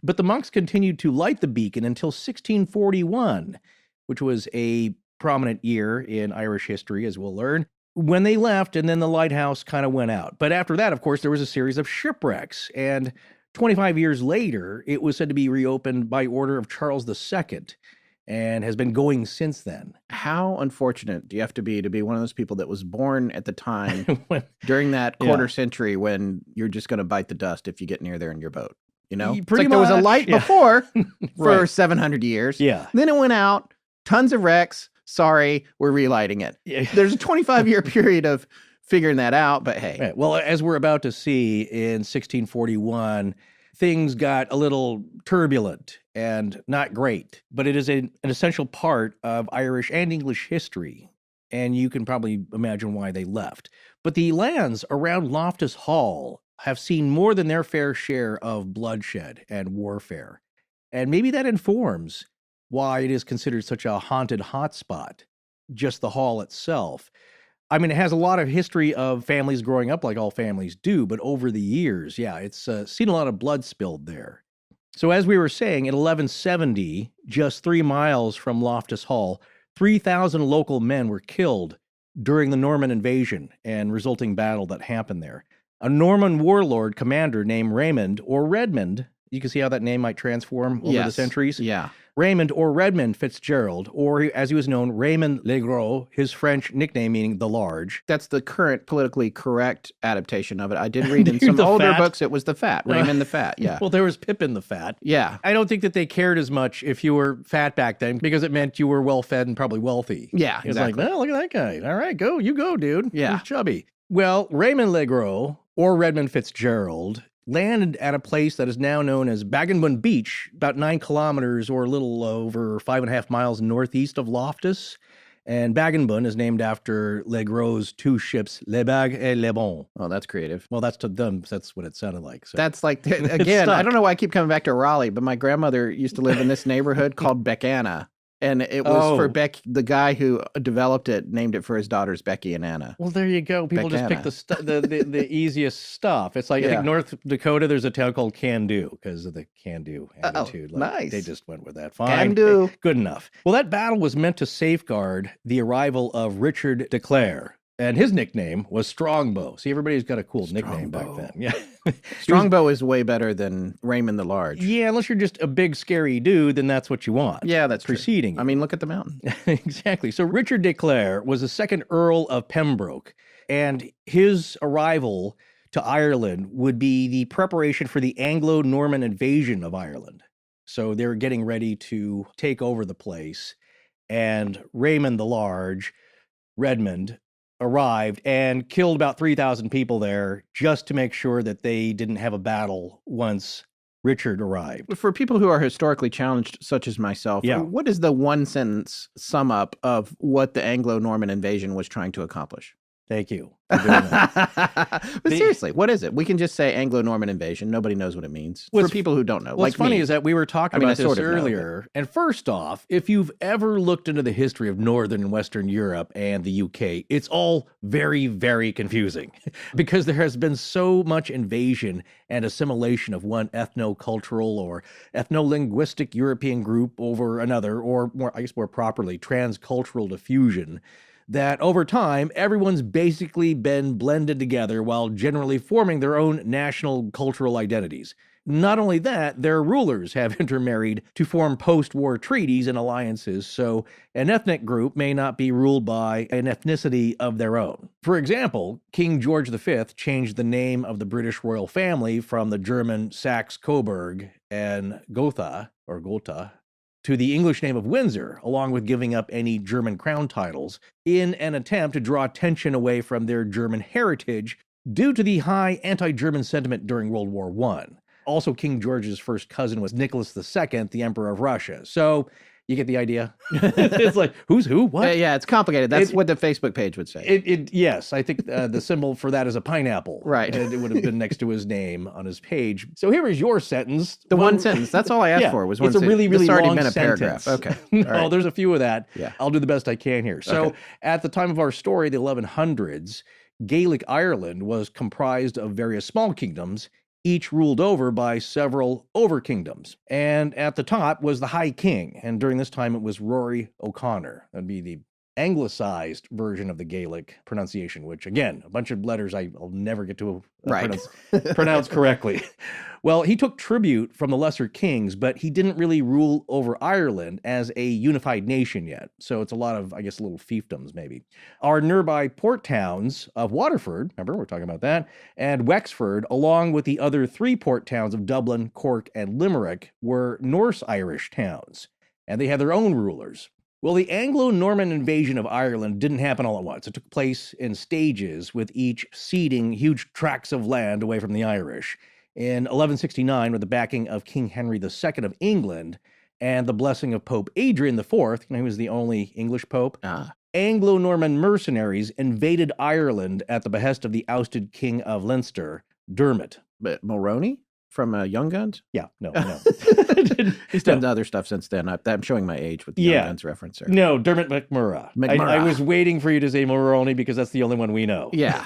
But the monks continued to light the beacon until 1641, which was a prominent year in Irish history, as we'll learn, when they left, and then the lighthouse kind of went out. But after that, of course, there was a series of shipwrecks. And 25 years later, it was said to be reopened by order of Charles II. And has been going since then. How unfortunate do you have to be one of those people that was born at the time during that quarter century when you're just going to bite the dust if you get near there in your boat? You know, it's like there was a light before for 700 years. Yeah. Then it went out, tons of wrecks. Sorry, we're relighting it. There's a 25-year period of figuring that out, but hey. Right. Well, as we're about to see in 1641, things got a little turbulent and not great, but it is an essential part of Irish and English history, and you can probably imagine why they left. But the lands around Loftus Hall have seen more than their fair share of bloodshed and warfare. And maybe that informs why it is considered such a haunted hotspot, just the hall itself. I mean, it has a lot of history of families growing up like all families do, but over the years, yeah, it's seen a lot of blood spilled there. So as we were saying, in 1170, just 3 miles from Loftus Hall, 3,000 local men were killed during the Norman invasion and resulting battle that happened there. A Norman warlord commander named Raymond or Redmond, you can see how that name might transform over the centuries. Yeah. Raymond or Redmond Fitzgerald, or as he was known, Raymond Le Gros, his French nickname meaning the Large. That's the current politically correct adaptation of it. I did read in some older books it was the Fat, Raymond the Fat, yeah. Well, there was Pippin the Fat. Yeah. I don't think that they cared as much if you were fat back then because it meant you were well-fed and probably wealthy. Yeah, It's like, well, look at that guy. All right, go, dude. Yeah. He's chubby. Well, Raymond Le Gros, or Redmond Fitzgerald, landed at a place that is now known as Baginbun Beach, about 9 kilometers or a little over 5.5 miles northeast of Loftus. And Baginbun is named after Le Gros' 2 ships, Le Bag et Le Bon. Oh, that's creative. Well, that's to them. That's what it sounded like. So. That's like, again, I don't know why I keep coming back to Raleigh, but my grandmother used to live in this neighborhood called Beckana. And it was for the guy who developed it, named it for his daughters, Becky and Anna. Well, there you go. People just pick the easiest stuff. It's like, I think North Dakota, there's a town called Can-Do because of the can-do attitude. Nice. They just went with that. Fine. Can-do. Good enough. Well, that battle was meant to safeguard the arrival of Richard de Clare. And his nickname was Strongbow. See, everybody's got a cool nickname back then. Yeah. Strongbow is way better than Raymond the Large. Yeah, unless you're just a big, scary dude, then that's what you want. Yeah, that's preceding true. I mean, look at the mountain. Exactly. So Richard de Clare was the second Earl of Pembroke, and his arrival to Ireland would be the preparation for the Anglo-Norman invasion of Ireland. So they were getting ready to take over the place, and Raymond the Large, Redmond, arrived and killed about 3,000 people there just to make sure that they didn't have a battle once Richard arrived. For people who are historically challenged, such as myself, what is the one sentence sum up of what the Anglo-Norman invasion was trying to accomplish? Thank you for doing that. But seriously, what is it? We can just say Anglo-Norman invasion. Nobody knows what it means. For people who don't know. What's funny is that we were talking about this earlier. Know, and first off, if you've ever looked into the history of Northern and Western Europe and the UK, it's all very, very confusing because there has been so much invasion and assimilation of one ethno-cultural or ethno-linguistic European group over another, or more properly, transcultural diffusion, that over time, everyone's basically been blended together while generally forming their own national cultural identities. Not only that, their rulers have intermarried to form post-war treaties and alliances, so an ethnic group may not be ruled by an ethnicity of their own. For example, King George V changed the name of the British royal family from the German Saxe-Coburg and Gotha to the English name of Windsor, along with giving up any German crown titles, in an attempt to draw attention away from their German heritage due to the high anti-German sentiment during World War I. Also, King George's first cousin was Nicholas II, the Emperor of Russia. So you get the idea? It's like, who's who? What? Yeah, it's complicated. That's what the Facebook page would say. Yes, I think the symbol for that is a pineapple. Right. And it would have been next to his name on his page. So here is your sentence. The one sentence. That's all I asked for was one sentence. It's a really, really long been a sentence. paragraph. Okay. No, right. There's a few of that. Yeah. I'll do the best I can here. So at the time of our story, the 1100s, Gaelic Ireland was comprised of various small kingdoms, each ruled over by several over-kingdoms. And at the top was the High King, and during this time it was Rory O'Connor. That'd be the anglicized version of the Gaelic pronunciation, which, again, a bunch of letters I'll never get to pronounce correctly. Well, he took tribute from the lesser kings, but he didn't really rule over Ireland as a unified nation yet. So it's a lot of, I guess, little fiefdoms, maybe. Our nearby port towns of Waterford, remember, we're talking about that, and Wexford, along with the other 3 port towns of Dublin, Cork, and Limerick, were Norse-Irish towns, and they had their own rulers. Well, the Anglo-Norman invasion of Ireland didn't happen all at once. It took place in stages, with each ceding huge tracts of land away from the Irish. In 1169, with the backing of King Henry II of England and the blessing of Pope Adrian IV, who was the only English pope, Anglo-Norman mercenaries invaded Ireland at the behest of the ousted King of Leinster, Dermot. But Mulroney? from Young Guns? Yeah, no. He's done other stuff since then. I'm showing my age with the Young Guns reference there. No, Dermot McMurrough. I was waiting for you to say Mulroney because that's the only one we know. Yeah.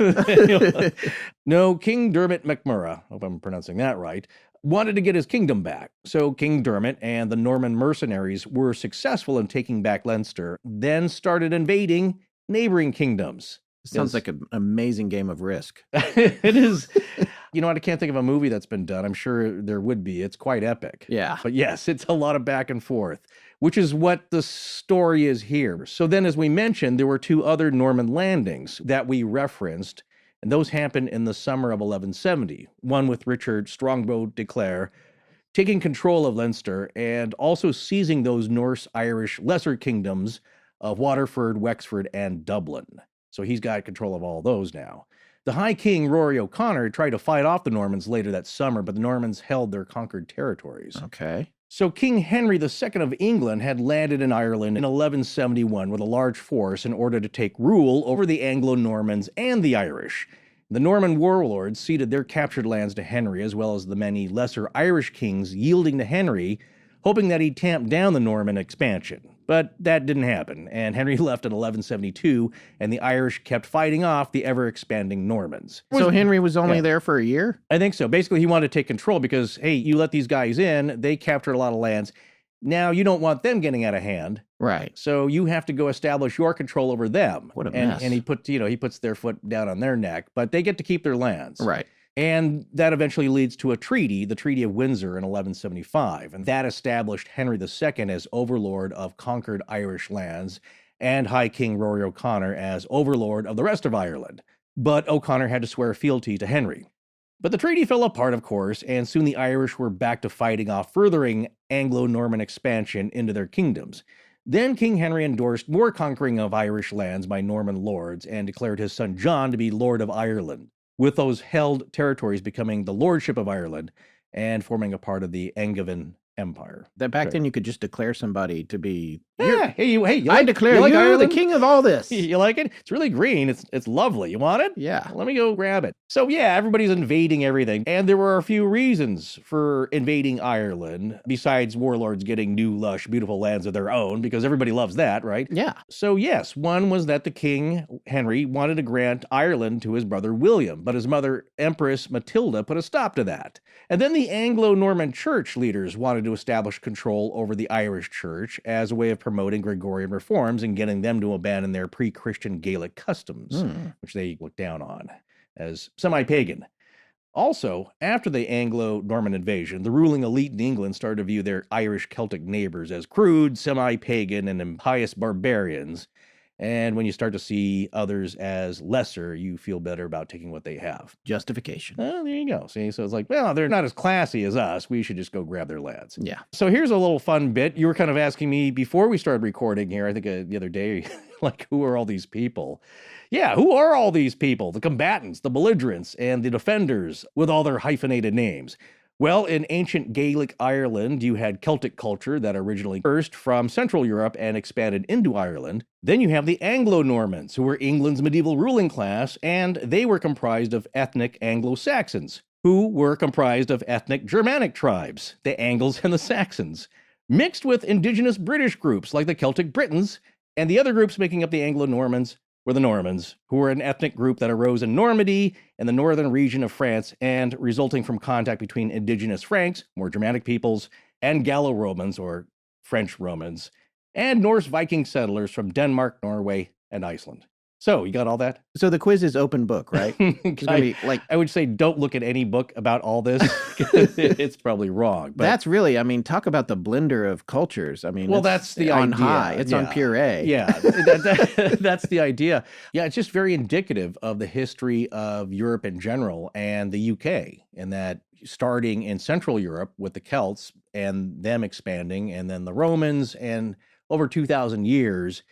No, King Dermot McMurrough, hope I'm pronouncing that right, wanted to get his kingdom back. So King Dermot and the Norman mercenaries were successful in taking back Leinster, then started invading neighboring kingdoms. Sounds like an amazing game of Risk. It is. You know what? I can't think of a movie that's been done. I'm sure there would be. It's quite epic. Yeah. But yes, it's a lot of back and forth, which is what the story is here. So then, as we mentioned, there were 2 other Norman landings that we referenced, and those happened in the summer of 1170. One with Richard Strongbow de Clare taking control of Leinster and also seizing those Norse-Irish lesser kingdoms of Waterford, Wexford, and Dublin. So he's got control of all those now. The High King Rory O'Connor tried to fight off the Normans later that summer, but the Normans held their conquered territories. Okay. So King Henry II of England had landed in Ireland in 1171 with a large force in order to take rule over the Anglo-Normans and the Irish. The Norman warlords ceded their captured lands to Henry, as well as the many lesser Irish kings yielding to Henry, hoping that he'd tamp down the Norman expansion. But that didn't happen, and Henry left in 1172, and the Irish kept fighting off the ever-expanding Normans. So Henry was only there for a year? I think so. Basically, he wanted to take control because, hey, you let these guys in, they captured a lot of lands. Now you don't want them getting out of hand. Right. So you have to go establish your control over them. What a mess. And he puts their foot down on their neck, but they get to keep their lands. Right. And that eventually leads to a treaty, the Treaty of Windsor in 1175. And that established Henry II as overlord of conquered Irish lands and High King Rory O'Connor as overlord of the rest of Ireland. But O'Connor had to swear fealty to Henry. But the treaty fell apart, of course, and soon the Irish were back to fighting off furthering Anglo-Norman expansion into their kingdoms. Then King Henry endorsed more conquering of Irish lands by Norman lords and declared his son John to be Lord of Ireland, with those held territories becoming the Lordship of Ireland and forming a part of the Angevin Empire. That back then you could just declare somebody to be... I declare you the king of all this. You like it? It's really green. It's lovely. You want it? Yeah. Let me go grab it. So yeah, everybody's invading everything. And there were a few reasons for invading Ireland, besides warlords getting new, lush, beautiful lands of their own, because everybody loves that, right? Yeah. So yes, one was that the king, Henry, wanted to grant Ireland to his brother William, but his mother, Empress Matilda, put a stop to that. And then the Anglo-Norman church leaders wanted to establish control over the Irish church as a way of promoting Gregorian reforms and getting them to abandon their pre-Christian Gaelic customs, which they looked down on as semi-pagan. Also, after the Anglo-Norman invasion, the ruling elite in England started to view their Irish Celtic neighbors as crude, semi-pagan, and impious barbarians. And when you start to see others as lesser, you feel better about taking what they have. Justification. Oh, there you go. See, so it's like, well, they're not as classy as us. We should just go grab their lands. Yeah. So here's a little fun bit. You were kind of asking me before we started recording here, I think the other day, like, who are all these people? Yeah, who are all these people? The combatants, the belligerents, and the defenders with all their hyphenated names. Well, in ancient Gaelic Ireland, you had Celtic culture that originally first from Central Europe and expanded into Ireland. Then you have the Anglo-Normans, who were England's medieval ruling class, and they were comprised of ethnic Anglo-Saxons, who were comprised of ethnic Germanic tribes, the Angles and the Saxons, mixed with indigenous British groups like the Celtic Britons, and the other groups making up the Anglo-Normans were the Normans, who were an ethnic group that arose in Normandy and the northern region of France, and resulting from contact between indigenous Franks, more Germanic peoples, and Gallo-Romans, or French Romans, and Norse Viking settlers from Denmark, Norway, and Iceland. So, you got all that? So the quiz is open book, right? It's gonna be like, I would say don't look at any book about all this. It's probably wrong. But that's really, I mean, talk about the blender of cultures. I mean, well, that's the on idea. High. It's on puree. Yeah, that's the idea. Yeah, it's just very indicative of the history of Europe in general and the UK, in that starting in Central Europe with the Celts and them expanding, and then the Romans, and over 2,000 years,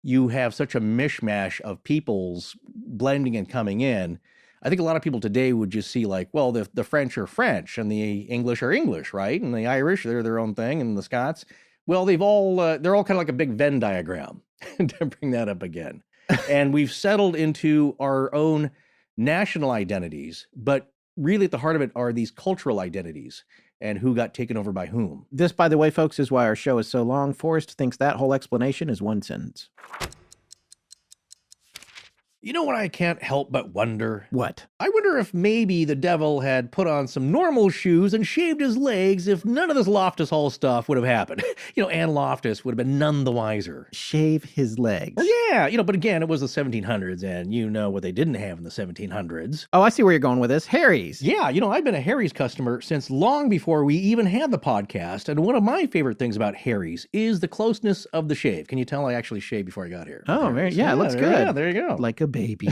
you have such a mishmash of peoples blending and coming in. I think a lot of people today would just see like, well, the French are French and the English are English, right? And the Irish, they're their own thing, and the Scots, well, they're all kind of like a big Venn diagram, to bring that up again. And we've settled into our own national identities, but really at the heart of it are these cultural identities and who got taken over by whom. This, by the way, folks, is why our show is so long. Forrest thinks that whole explanation is one sentence. You know what I can't help but wonder? What? I wonder if maybe the devil had put on some normal shoes and shaved his legs if none of this Loftus Hall stuff would have happened. Anne Loftus would have been none the wiser. Shave his legs. Well, yeah, but again, it was the 1700s, and you know what they didn't have in the 1700s. Oh, I see where you're going with this. Harry's. Yeah, I've been a Harry's customer since long before we even had the podcast, and one of my favorite things about Harry's is the closeness of the shave. Can you tell I actually shaved before I got here? Oh, yeah, it looks good. Yeah, there you go. Like a baby.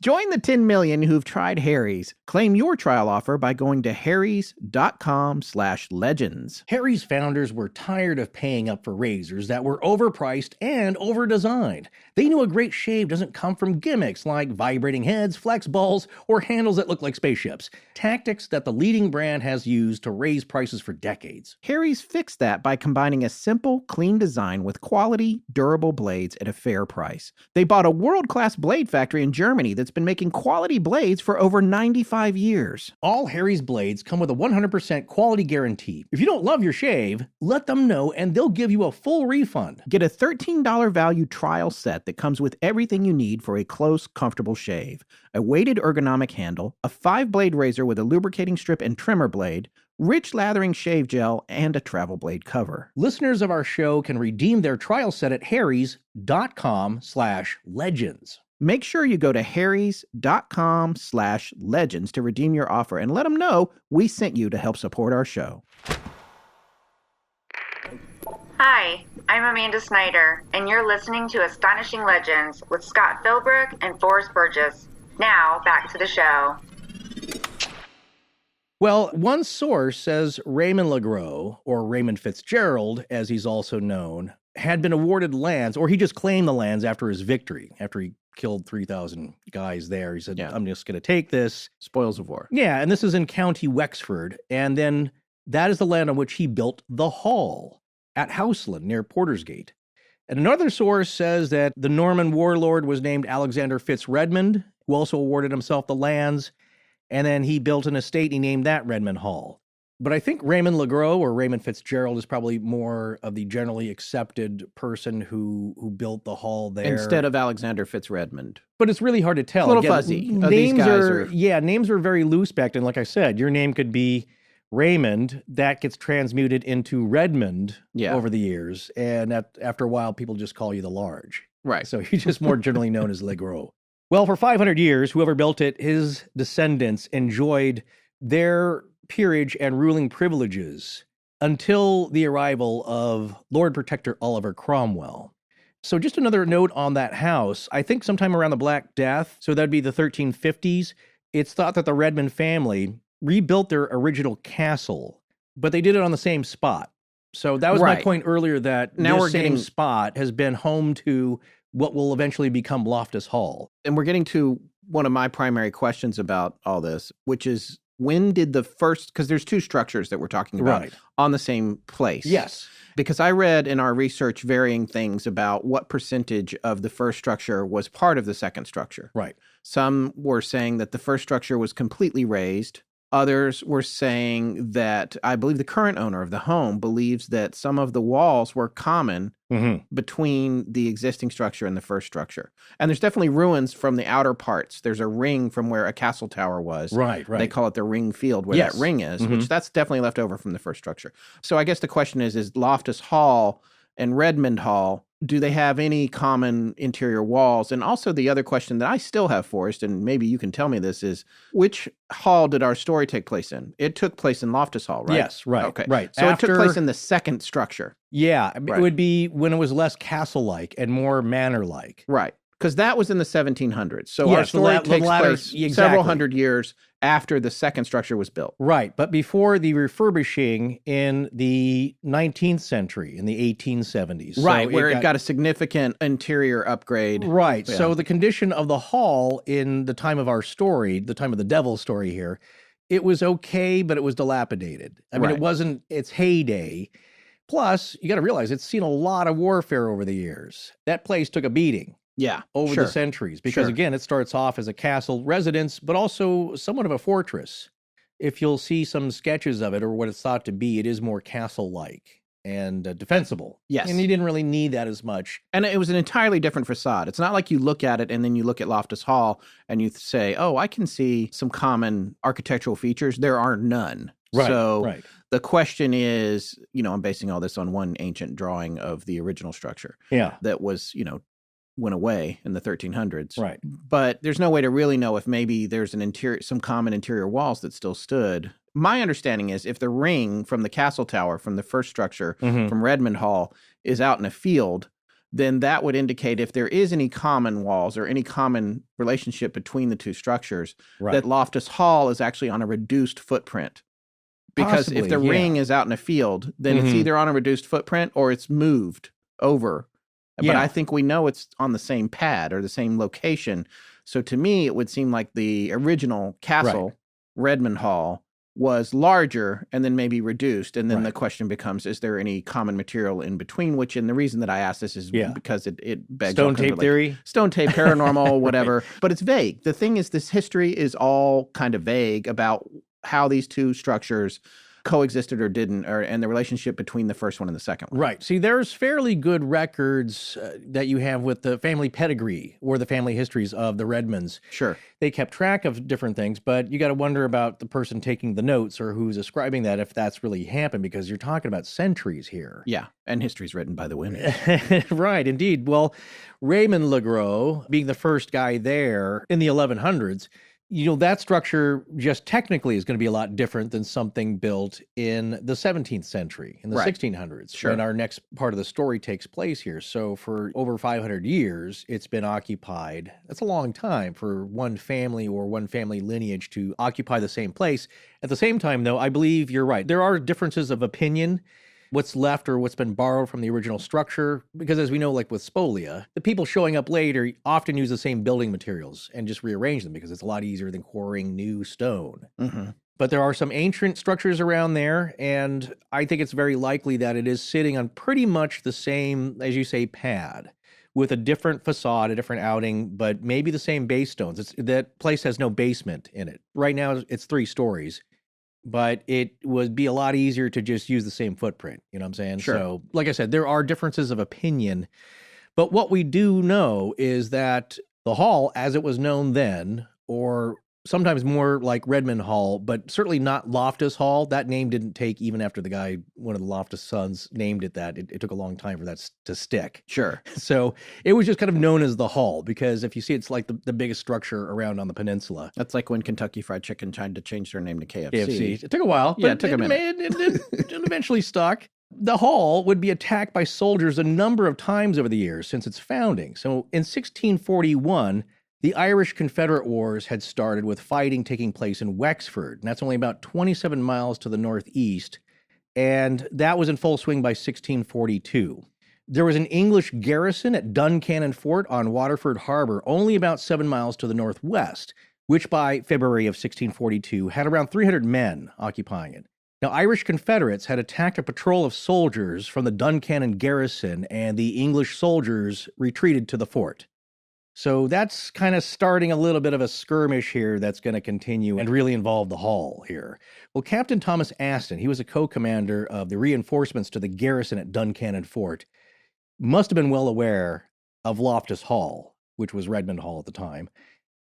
Join the 10 million who've tried Harry's. Claim your trial offer by going to harrys.com/legends. Harry's founders were tired of paying up for razors that were overpriced and overdesigned. They knew a great shave doesn't come from gimmicks like vibrating heads, flex balls, or handles that look like spaceships. Tactics that the leading brand has used to raise prices for decades. Harry's fixed that by combining a simple, clean design with quality, durable blades at a fair price. They bought a world-class blade factory in Germany that's been making quality blades for over 95 years. All Harry's blades come with a 100% quality guarantee. If you don't love your shave, let them know and they'll give you a full refund. Get a $13 value trial set that comes with everything you need for a close, comfortable shave. A weighted ergonomic handle, a 5-blade razor with a lubricating strip and trimmer blade, rich lathering shave gel, and a travel blade cover. Listeners of our show can redeem their trial set at harrys.com/legends. Make sure you go to harrys.com/legends to redeem your offer and let them know we sent you to help support our show. Hi, I'm Amanda Snyder, and you're listening to Astonishing Legends with Scott Philbrook and Forrest Burgess. Now, back to the show. Well, one source says Raymond LeGros, or Raymond Fitzgerald, as he's also known, had been awarded lands, or he just claimed the lands after his victory, after he killed 3,000 guys there. He said, I'm just going to take this. Spoils of war. Yeah, and this is in County Wexford. And then that is the land on which he built the Hall at Houseland near Portersgate. And another source says that the Norman warlord was named Alexander Fitzredmond, who also awarded himself the lands. And then he built an estate, he named that Redmond Hall. But I think Raymond LeGros or Raymond Fitzgerald is probably more of the generally accepted person who built the hall there. Instead of Alexander Fitzredmond. But it's really hard to tell. It's a little fuzzy. Names names are very loose back then. Like I said, your name could be Raymond. That gets transmuted into Redmond over the years. And after a while, people just call you the Large. Right. So you're just more generally known as LeGros. Well, for 500 years, whoever built it, his descendants enjoyed their peerage and ruling privileges until the arrival of Lord Protector Oliver Cromwell. So just another note on that house, I think sometime around the Black Death, so that'd be the 1350s, it's thought that the Redmond family rebuilt their original castle, but they did it on the same spot. So that was my point earlier, that now this same spot has been home to what will eventually become Loftus Hall. And we're getting to one of my primary questions about all this, which is, when did the first, because there's two structures that we're talking about on the same place. Yes. Because I read in our research varying things about what percentage of the first structure was part of the second structure. Right. Some were saying that the first structure was completely razed. Others were saying that, I believe the current owner of the home believes that some of the walls were common between the existing structure and the first structure. And there's definitely ruins from the outer parts. There's a ring from where a castle tower was. Right. They call it the ring field where that ring is, which that's definitely left over from the first structure. So I guess the question is Loftus Hall and Redmond Hall, do they have any common interior walls? And also the other question that I still have, Forrest, and maybe you can tell me this, is which hall did our story take place in? It took place in Loftus Hall, right? Yes, right. Okay. Right. So it took place in the second structure. Yeah, it would be when it was less castle-like and more manor-like. Right. Because that was in the 1700s. So our story takes place several hundred years after the second structure was built. Right, but before the refurbishing in the 19th century, in the 1870s. Right, so where it got a significant interior upgrade. Right, so the condition of the hall in the time of our story, the time of the devil's story here, it was okay, but it was dilapidated. I mean, it wasn't its heyday. Plus, you got to realize it's seen a lot of warfare over the years. That place took a beating. over the centuries. Because again, it starts off as a castle residence, but also somewhat of a fortress. If you'll see some sketches of it or what it's thought to be, it is more castle-like and defensible. Yes. And you didn't really need that as much. And it was an entirely different facade. It's not like you look at it and then you look at Loftus Hall and you say, oh, I can see some common architectural features. There are none. Right, so right. The question is, I'm basing all this on one ancient drawing of the original structure. Yeah. That was, went away in the 1300s. Right. But there's no way to really know if maybe there's some common interior walls that still stood. My understanding is if the ring from the castle tower, from the first structure, from Redmond Hall, is out in a field, then that would indicate if there is any common walls or any common relationship between the two structures, that Loftus Hall is actually on a reduced footprint. Because if the ring is out in a field, then it's either on a reduced footprint or it's moved over. But I think we know it's on the same pad or the same location. So to me, it would seem like the original castle, Redmond Hall, was larger and then maybe reduced. And then the question becomes, is there any common material in between? Which, and the reason that I ask this is because it begs stone tape theory, stone tape, paranormal, whatever. But it's vague. The thing is, this history is all kind of vague about how these two structures coexisted or didn't, and the relationship between the first one and the second one. Right. See, there's fairly good records that you have with the family pedigree or the family histories of the Redmonds. Sure. They kept track of different things, but you got to wonder about the person taking the notes or who's ascribing that, if that's really happened, because you're talking about centuries here. Yeah, and history's written by the women. Right, indeed. Well, Raymond Legros, being the first guy there in the 1100s, that structure just technically is going to be a lot different than something built in the 17th century, in the 1600s, when our next part of the story takes place here. So for over 500 years, it's been occupied. That's a long time for one family or one family lineage to occupy the same place. At the same time, though, I believe you're right. There are differences of opinion, what's left or what's been borrowed from the original structure. Because as we know, like with spolia, the people showing up later often use the same building materials and just rearrange them because it's a lot easier than quarrying new stone. But there are some ancient structures around there, and I think it's very likely that it is sitting on pretty much the same, as you say, pad, with a different facade, a different outing, but maybe the same base stones. That place has no basement in it. Right now, it's 3 stories. But it would be a lot easier to just use the same footprint. You know what I'm saying? Sure. So, like I said, there are differences of opinion. But what we do know is that the hall, as it was known then, or sometimes more like Redmond Hall, but certainly not Loftus Hall. That name didn't take even after the guy, one of the Loftus sons, named it that. It took a long time for that to stick. Sure. So it was just kind of known as the Hall because if you see, it's like the biggest structure around on the peninsula. That's like when Kentucky Fried Chicken tried to change their name to KFC. It took a while. Yeah, it took a minute. It eventually stuck. The hall would be attacked by soldiers a number of times over the years since its founding. So in 1641, the Irish Confederate Wars had started with fighting taking place in Wexford, and that's only about 27 miles to the northeast, and that was in full swing by 1642. There was an English garrison at Duncannon Fort on Waterford Harbor, only about 7 miles to the northwest, which by February of 1642 had around 300 men occupying it. Now, Irish Confederates had attacked a patrol of soldiers from the Duncannon garrison, and the English soldiers retreated to the fort. So that's kind of starting a little bit of a skirmish here that's going to continue and really involve the hall here. Well, Captain Thomas Aston, he was a co-commander of the reinforcements to the garrison at Duncannon Fort, must have been well aware of Loftus Hall, which was Redmond Hall at the time.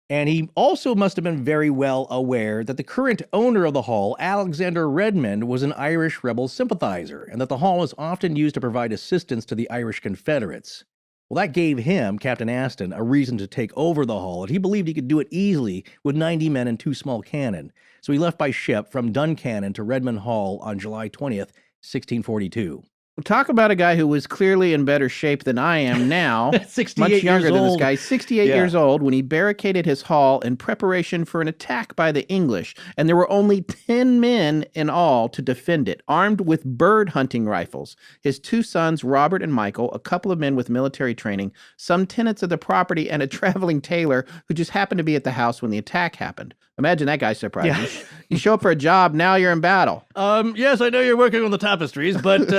And he also must have been very well aware that the current owner of the hall, Alexander Redmond, was an Irish rebel sympathizer, and that the hall was often used to provide assistance to the Irish Confederates. Well, that gave him, Captain Aston, a reason to take over the hall, and he believed he could do it easily with 90 men and 2 small cannon. So he left by ship from Duncannon to Redmond Hall on July 20th, 1642. Talk about a guy who was clearly in better shape than I am now. 68 much younger years than this old. guy. 68 years old when he barricaded his hall in preparation for an attack by the English. And there were only 10 men in all to defend it, armed with bird hunting rifles. His 2 sons, Robert and Michael, a couple of men with military training, some tenants of the property, and a traveling tailor who just happened to be at the house when the attack happened. Imagine that guy's surprise. Yeah. You show up for a job, now you're in battle. Yes, I know you're working on the tapestries, but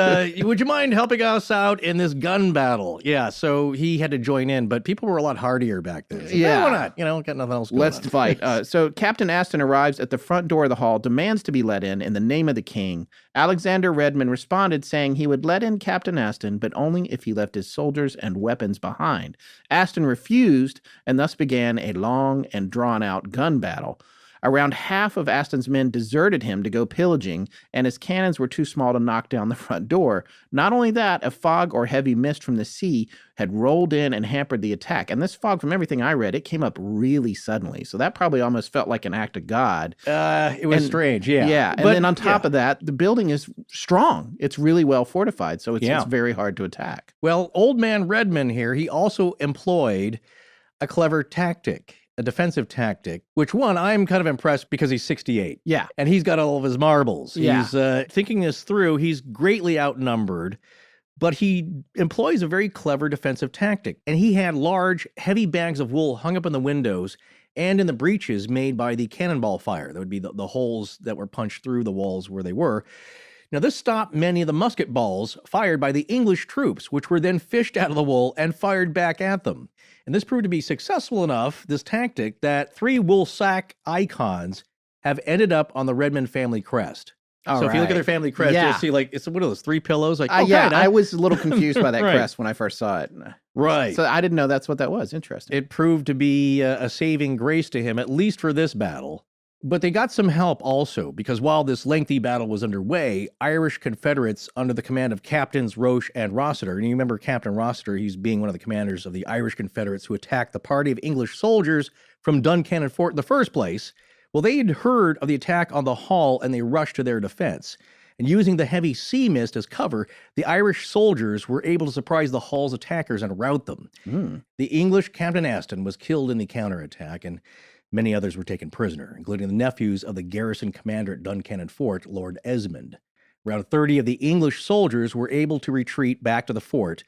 would you mind helping us out in this gun battle? Yeah, so he had to join in, but people were a lot hardier back then. So, Yeah. why not? Got nothing else going Let's on. fight. So Captain Aston arrives at the front door of the hall, demands to be let in the name of the king. Alexander Redmond responded saying he would let in Captain Aston, but only if he left his soldiers and weapons behind. Aston refused, and thus began a long and drawn-out gun battle. Around half of Aston's men deserted him to go pillaging, and his cannons were too small to knock down the front door. Not only that, a fog or heavy mist from the sea had rolled in and hampered the attack. And this fog, from everything I read, it came up really suddenly. So that probably almost felt like an act of God. It was strange, yeah. Yeah, and then on top of that, the building is strong. It's really well fortified, so it's very hard to attack. Well, old man Redmond here, he also employed a clever tactic. A defensive tactic, which I'm kind of impressed because he's 68. Yeah. And he's got all of his marbles. Yeah. He's thinking this through. He's greatly outnumbered, but he employs a very clever defensive tactic. And he had large, heavy bags of wool hung up in the windows and in the breaches made by the cannonball fire. That would be the holes that were punched through the walls where they were. Now, this stopped many of the musket balls fired by the English troops, which were then fished out of the wool and fired back at them. And this proved to be successful enough, this tactic, that 3 wool sack icons have ended up on the Redmond family crest. If you look at their family crest, you'll see, what are those, 3 pillows? I was a little confused by that crest when I first saw it. Right. So I didn't know that's what that was. Interesting. It proved to be a saving grace to him, at least for this battle. But they got some help also, because while this lengthy battle was underway, Irish Confederates under the command of Captains Roche and Rossiter, and you remember Captain Rossiter, he's being one of the commanders of the Irish Confederates who attacked the party of English soldiers from Duncannon Fort in the first place. Well, they had heard of the attack on the hall and they rushed to their defense. And using the heavy sea mist as cover, the Irish soldiers were able to surprise the hall's attackers and rout them. The English Captain Aston was killed in the counterattack, and many others were taken prisoner, including the nephews of the garrison commander at Duncannon Fort, Lord Esmond. Around 30 of the English soldiers were able to retreat back to the fort,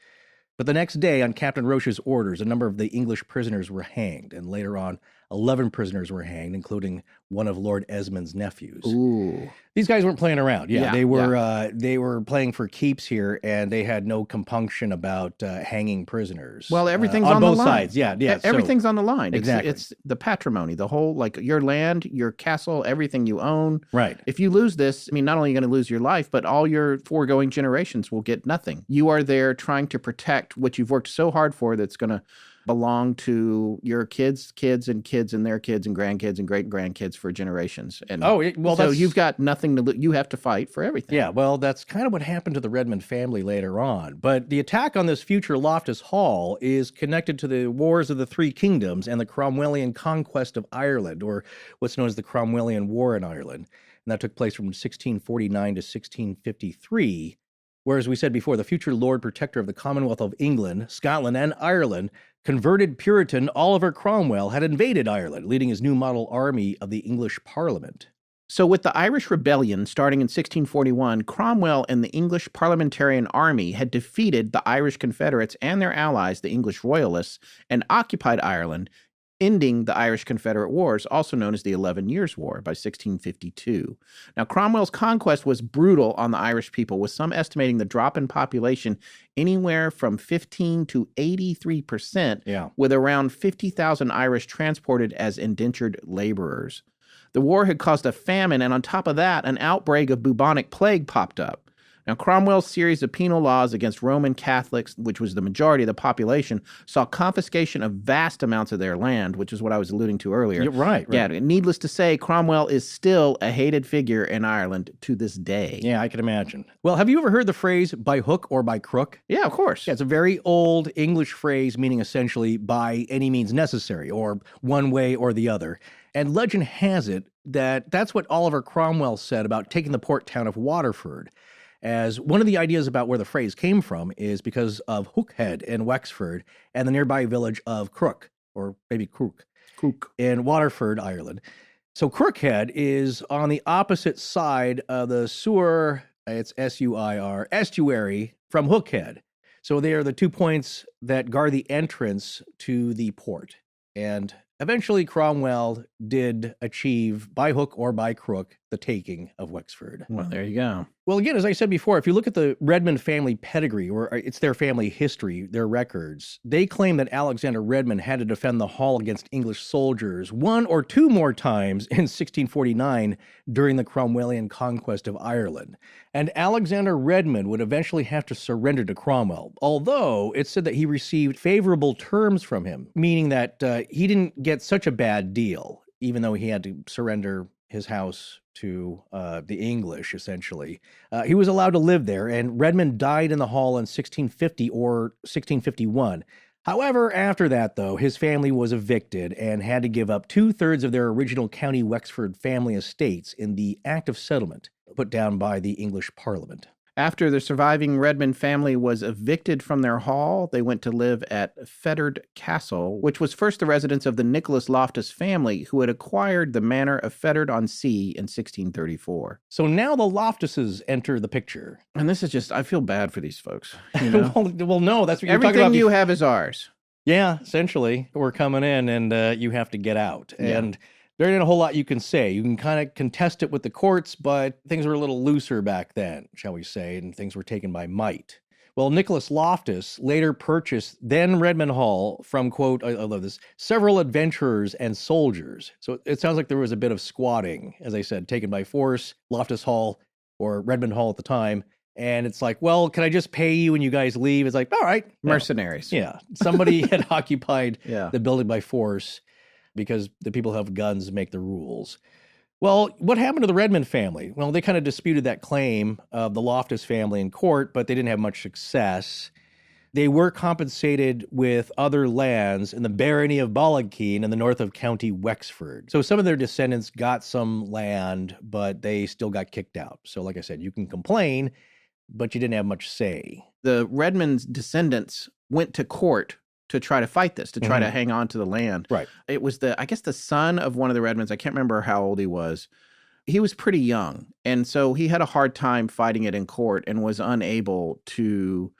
but the next day, on Captain Roche's orders, a number of the English prisoners were hanged, and later on, 11 prisoners were hanged, including one of Lord Esmond's nephews. Ooh. These guys weren't playing around. They were playing for keeps here, and they had no compunction about hanging prisoners. Well, everything's on on both the line. sides. Yeah. Everything's on the line. Exactly. It's the patrimony, the whole, like your land, your castle, everything you own. Right. If you lose this, not only are you going to lose your life, but all your foregoing generations will get nothing. You are there trying to protect what you've worked so hard for that's going to belong to your kids and kids and their kids and grandkids and great-grandkids for generations. And so you've got nothing to lose. You have to fight for everything. Yeah, well, that's kind of what happened to the Redmond family later on. But the attack on this future Loftus Hall is connected to the Wars of the Three Kingdoms and the Cromwellian conquest of Ireland, or what's known as the Cromwellian War in Ireland. And that took place from 1649 to 1653. Whereas we said before, the future Lord Protector of the Commonwealth of England, Scotland, and Ireland, converted Puritan Oliver Cromwell, had invaded Ireland, leading his new model army of the English Parliament. So with the Irish Rebellion starting in 1641, Cromwell and the English Parliamentarian Army had defeated the Irish Confederates and their allies, the English Royalists, and occupied Ireland, ending the Irish Confederate Wars, also known as the 11 Years' War, by 1652. Now, Cromwell's conquest was brutal on the Irish people, with some estimating the drop in population anywhere from 15 to 83%, with around 50,000 Irish transported as indentured laborers. The war had caused a famine, and on top of that, an outbreak of bubonic plague popped up. Now, Cromwell's series of penal laws against Roman Catholics, which was the majority of the population, saw confiscation of vast amounts of their land, which is what I was alluding to earlier. Right. Yeah, needless to say, Cromwell is still a hated figure in Ireland to this day. Yeah, I can imagine. Well, have you ever heard the phrase by hook or by crook? Yeah, of course. Yeah, it's a very old English phrase meaning essentially by any means necessary, or one way or the other. And legend has it that that's what Oliver Cromwell said about taking the port town of Waterford. As one of the ideas about where the phrase came from is because of Hookhead in Wexford and the nearby village of Crook, or maybe Crook, in Waterford, Ireland. So Crookhead is on the opposite side of the Suir, it's S-U-I-R, estuary from Hookhead. So they are the 2 points that guard the entrance to the port. And eventually Cromwell did achieve, by hook or by crook, the taking of Wexford. Well, there you go. Well, again, as I said before, if you look at the Redmond family pedigree, or it's their family history, their records, they claim that Alexander Redmond had to defend the hall against English soldiers 1 or 2 more times in 1649 during the Cromwellian conquest of Ireland. And Alexander Redmond would eventually have to surrender to Cromwell, although it's said that he received favorable terms from him, meaning that he didn't get such a bad deal, even though he had to surrender his house to the English, essentially. He was allowed to live there, and Redmond died in the hall in 1650 or 1651. However, after that, though, his family was evicted and had to give up 2/3 of their original County Wexford family estates in the Act of Settlement put down by the English Parliament. After the surviving Redmond family was evicted from their hall, they went to live at Fettard Castle, which was first the residence of the Nicholas Loftus family, who had acquired the manor of Fettard-on-Sea in 1634. So now the Loftuses enter the picture. And this is just, I feel bad for these folks. You know? well, no, that's what you're talking about. Everything you have is ours. Yeah, essentially. We're coming in and you have to get out. And there ain't a whole lot you can say. You can kind of contest it with the courts, but things were a little looser back then, shall we say, and things were taken by might. Well, Nicholas Loftus later purchased then Redmond Hall from, quote, I love this, several adventurers and soldiers. So it sounds like there was a bit of squatting, as I said, taken by force, Loftus Hall, or Redmond Hall at the time. And it's like, well, can I just pay you when you guys leave? It's like, all right. Mercenaries. Yeah. Somebody had occupied Yeah. the building by force, because the people who have guns make the rules. Well, what happened to the Redmond family? Well, they kind of disputed that claim of the Loftus family in court, but they didn't have much success. They were compensated with other lands in the barony of Ballagkeen in the north of County Wexford. So some of their descendants got some land, but they still got kicked out. So like I said, you can complain, but you didn't have much say. The Redmond's descendants went to court to try to fight this, to try to hang on to the land. Right. It was I guess the son of one of the Redmonds. I can't remember how old he was. He was pretty young. And so he had a hard time fighting it in court and was unable to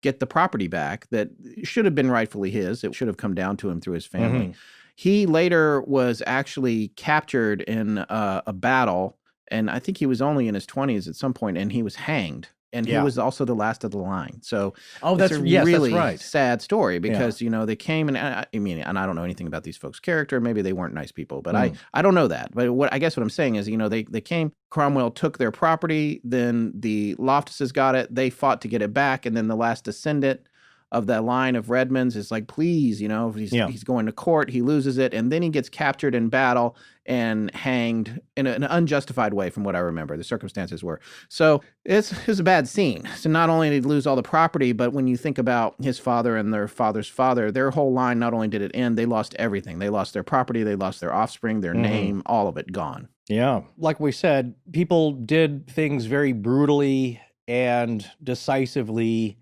get the property back that should have been rightfully his. It should have come down to him through his family. He later was actually captured in a battle, and I think he was only in his 20s at some point, and he was hanged. And he was also the last of the line. So that's a yes, really that's right. sad story because, you know, they came and I don't know anything about these folks' character. Maybe they weren't nice people, but I don't know that. But I guess what I'm saying is, you know, they came, Cromwell took their property, then the Loftuses got it. They fought to get it back. And then the last descendant of that line of Redmonds is like, please, you know, he's going to court, he loses it, and then he gets captured in battle and hanged in an unjustified way, from what I remember, the circumstances were. So it's a bad scene. So not only did he lose all the property, but when you think about his father and their father's father, their whole line, not only did it end, they lost everything. They lost their property, they lost their offspring, their name, all of it gone. Yeah. Like we said, people did things very brutally and decisively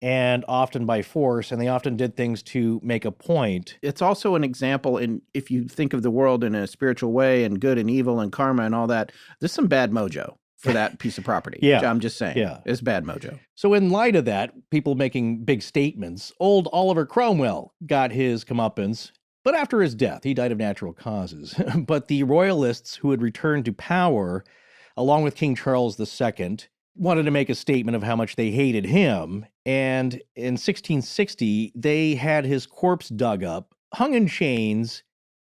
and often by force, and they often did things to make a point. It's also an example if you think of the world in a spiritual way and good and evil and karma and all that, there's some bad mojo for that piece of property. Yeah. I'm just saying. Yeah. It's bad mojo. So in light of that, people making big statements, old Oliver Cromwell got his comeuppance, but after his death, he died of natural causes. But the royalists who had returned to power, along with King Charles II, wanted to make a statement of how much they hated him. And in 1660, they had his corpse dug up, hung in chains,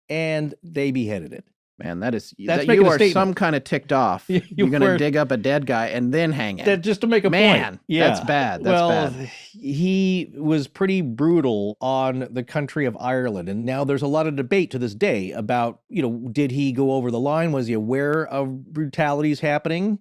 and they beheaded it. Man, that's you are some kind of ticked off. You're going to dig up a dead guy and then hang it. Just to make a point. Man, that's bad. That's bad. He was pretty brutal on the country of Ireland. And now there's a lot of debate to this day about, you know, did he go over the line? Was he aware of brutalities happening?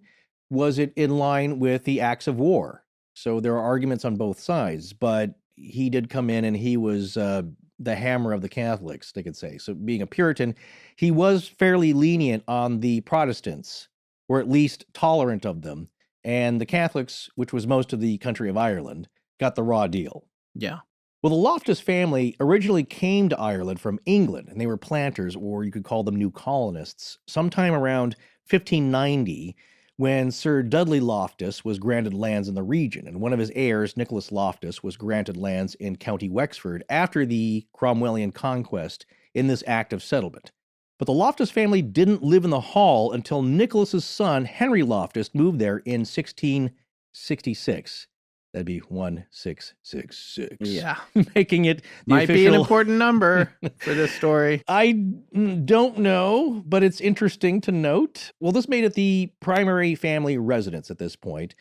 Was it in line with the acts of war? So there are arguments on both sides, but he did come in and he was the hammer of the Catholics, they could say. So being a Puritan, he was fairly lenient on the Protestants, or at least tolerant of them. And the Catholics, which was most of the country of Ireland, got the raw deal. Yeah. Well, the Loftus family originally came to Ireland from England, and they were planters, or you could call them new colonists, sometime around 1590, when Sir Dudley Loftus was granted lands in the region, and one of his heirs, Nicholas Loftus, was granted lands in County Wexford after the Cromwellian conquest in this act of settlement. But the Loftus family didn't live in the hall until Nicholas's son, Henry Loftus, moved there in 1666. That'd be 1666. Yeah. Making it the Might be an official... important number for this story. I don't know, but it's interesting to note. Well, this made it the primary family residence at this point.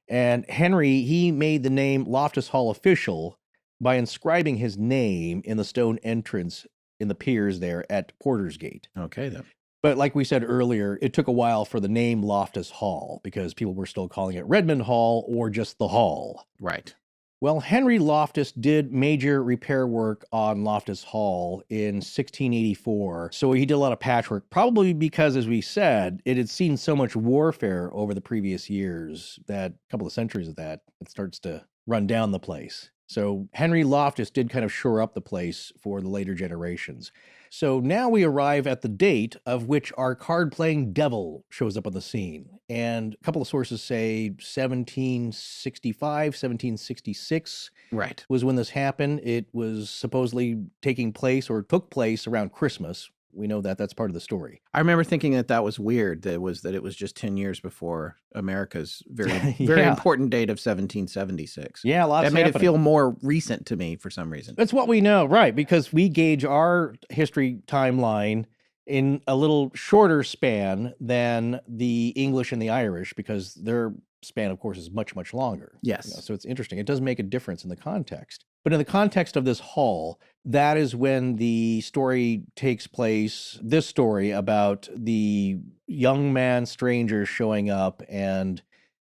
And Henry, he made the name Loftus Hall official by inscribing his name in the stone entrance in the piers there at Porter's Gate. Okay, then. But like we said earlier, it took a while for the name Loftus Hall because people were still calling it Redmond Hall or just the Hall. Right. Well, Henry Loftus did major repair work on Loftus Hall in 1684. So he did a lot of patchwork, probably because, as we said, it had seen so much warfare over the previous years that a couple of centuries of that, it starts to run down the place. So Henry Loftus did kind of shore up the place for the later generations. So now we arrive at the date of which our card-playing devil shows up on the scene. And a couple of sources say 1765, 1766 Right. was when this happened. It was supposedly taking place or took place around Christmas. We know that that's part of the story. I remember thinking that was weird. That it was just 10 years before America's very Yeah. important date of 1776. Yeah, lots That made happening. it feel more recent to me for some reason. That's what we know, right? Because we gauge our history timeline in a little shorter span than the English and the Irish, because their span, of course, is much, much longer. Yes. So it's interesting. It does make a difference in the context. But in the context of this hall, that is when the story takes place, this story about the young man stranger showing up and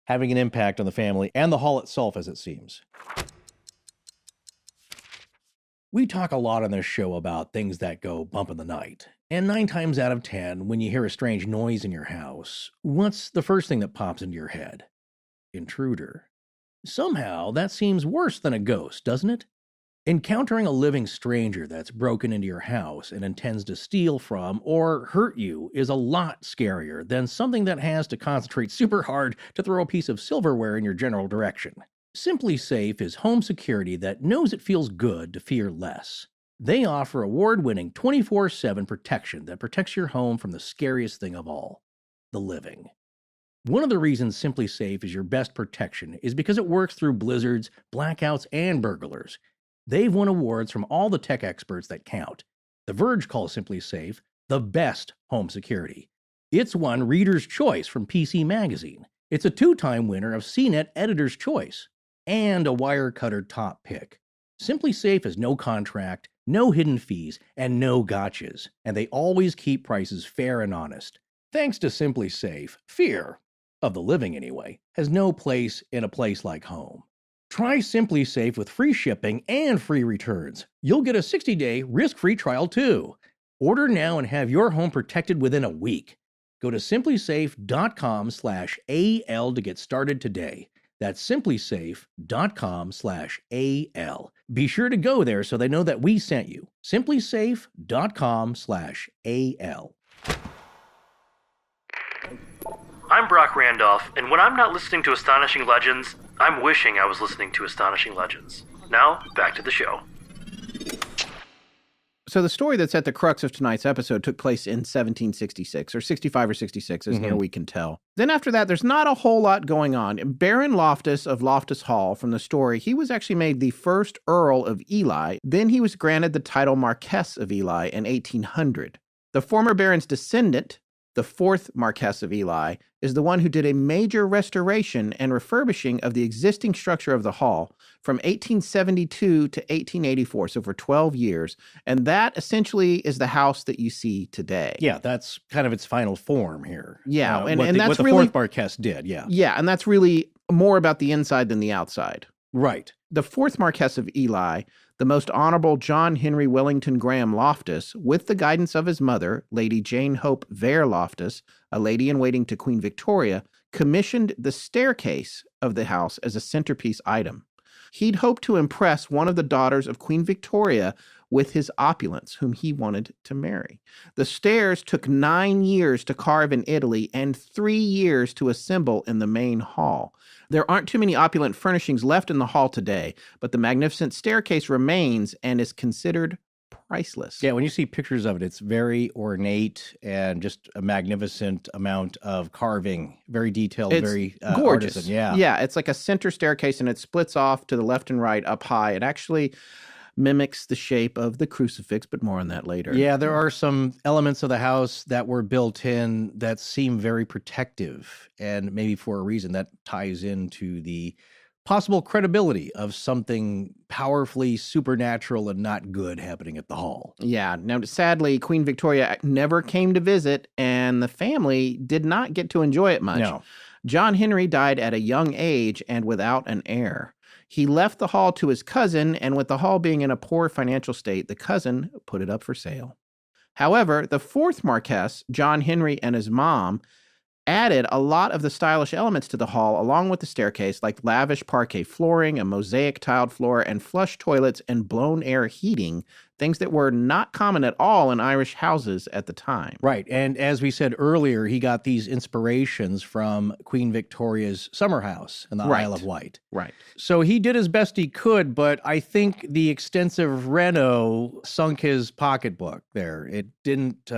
having an impact on the family and the hall itself, as it seems. We talk a lot on this show about things that go bump in the night. And 9 times out of 10, when you hear a strange noise in your house, what's the first thing that pops into your head? Intruder. Somehow, that seems worse than a ghost, doesn't it? Encountering a living stranger that's broken into your house and intends to steal from or hurt you is a lot scarier than something that has to concentrate super hard to throw a piece of silverware in your general direction. Simply Safe is home security that knows it feels good to fear less. They offer award-winning 24/7 protection that protects your home from the scariest thing of all, the living. One of the reasons Simply Safe is your best protection is because it works through blizzards, blackouts, and burglars. They've won awards from all the tech experts that count. The Verge calls Simply Safe the best home security. It's won Reader's Choice from PC Magazine. It's a 2-time winner of CNET Editor's Choice and a Wirecutter top pick. Simply Safe has no contract, no hidden fees, and no gotchas, and they always keep prices fair and honest. Thanks to Simply Safe, fear, of the living anyway, has no place in a place like home. Try Simply Safe with free shipping and free returns. You'll get a 60-day risk-free trial too. Order now and have your home protected within a week. Go to simplysafe.com/AL to get started today. That's simplysafe.com/AL. Be sure to go there so they know that we sent you. simplysafe.com/AL. I'm Brock Randolph, and when I'm not listening to Astonishing Legends, I'm wishing I was listening to Astonishing Legends. Now, back to the show. So the story that's at the crux of tonight's episode took place in 1766, or 65 or 66, as near we can tell. Then after that, there's not a whole lot going on. Baron Loftus of Loftus Hall, from the story, he was actually made the first Earl of Ely. Then he was granted the title Marquess of Ely in 1800. The former baron's descendant, the 4th Marquess of Ely, is the one who did a major restoration and refurbishing of the existing structure of the hall from 1872 to 1884, so for 12 years. And that essentially is the house that you see today. Yeah, that's kind of its final form here. Yeah, and that's what the really... 4th Marquess did, yeah. Yeah, and that's really more about the inside than the outside. Right. The 4th Marquess of Ely, the most honorable John Henry Wellington Graham Loftus, with the guidance of his mother, Lady Jane Hope Vere Loftus, a lady-in-waiting to Queen Victoria, commissioned the staircase of the house as a centerpiece item. He'd hoped to impress one of the daughters of Queen Victoria with his opulence, whom he wanted to marry. The stairs took 9 years to carve in Italy and 3 years to assemble in the main hall. There aren't too many opulent furnishings left in the hall today, but the magnificent staircase remains and is considered priceless. Yeah, when you see pictures of it, it's very ornate and just a magnificent amount of carving, very detailed, It's very gorgeous. artisan. Yeah. Yeah, it's like a center staircase and it splits off to the left and right up high. It actually mimics the shape of the crucifix, but more on that later. Yeah, there are some elements of the house that were built in that seem very protective, and maybe for a reason that ties into the possible credibility of something powerfully supernatural and not good happening at the hall. Yeah. Now, sadly, Queen Victoria never came to visit, and the family did not get to enjoy it much. No. John Henry died at a young age and without an heir. He left the hall to his cousin, and with the hall being in a poor financial state, the cousin put it up for sale. However, the fourth Marquess, John Henry, and his mom added a lot of the stylish elements to the hall, along with the staircase, like lavish parquet flooring, a mosaic tiled floor, and flush toilets and blown air heating, things that were not common at all in Irish houses at the time. Right. And as we said earlier, he got these inspirations from Queen Victoria's summer house in the Right. Isle of Wight. Right. So he did as best he could, but I think the extensive reno sunk his pocketbook there. It didn't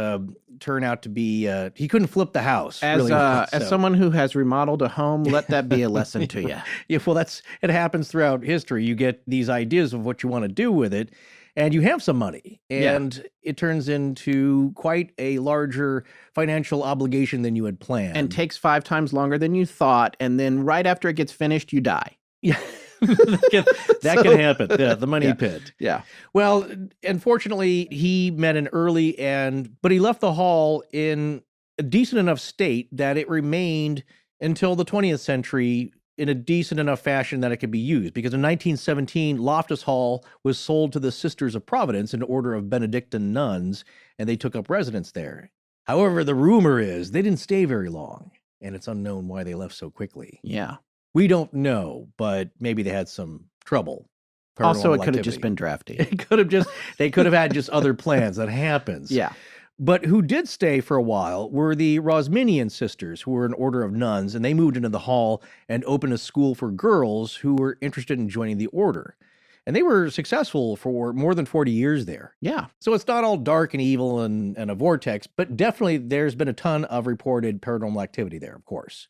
turn out to be, he couldn't flip the house. As really well, as so. someone who has remodeled a home, let that be a lesson to you. Yeah, well, it happens throughout history. You get these ideas of what you want to do with it, and you have some money, and it turns into quite a larger financial obligation than you had planned. And takes 5 times longer than you thought, and then right after it gets finished, you die. Yeah, that can happen. Yeah, the money pit. Yeah. Well, unfortunately, he met an early but he left the hall in a decent enough state that it remained until the 20th century in a decent enough fashion that it could be used. Because in 1917, Loftus Hall was sold to the Sisters of Providence, an order of Benedictine nuns, and they took up residence there. However, the rumor is they didn't stay very long, and it's unknown why they left so quickly. Yeah. We don't know, but maybe they had some trouble. Also, it paranormal could have just activity. been drafty. They could have had just other plans. That happens. Yeah. But who did stay for a while were the Rosminian sisters, who were an order of nuns, and they moved into the hall and opened a school for girls who were interested in joining the order. And they were successful for more than 40 years there. Yeah. So it's not all dark and evil and a vortex, but definitely there's been a ton of reported paranormal activity there, of course,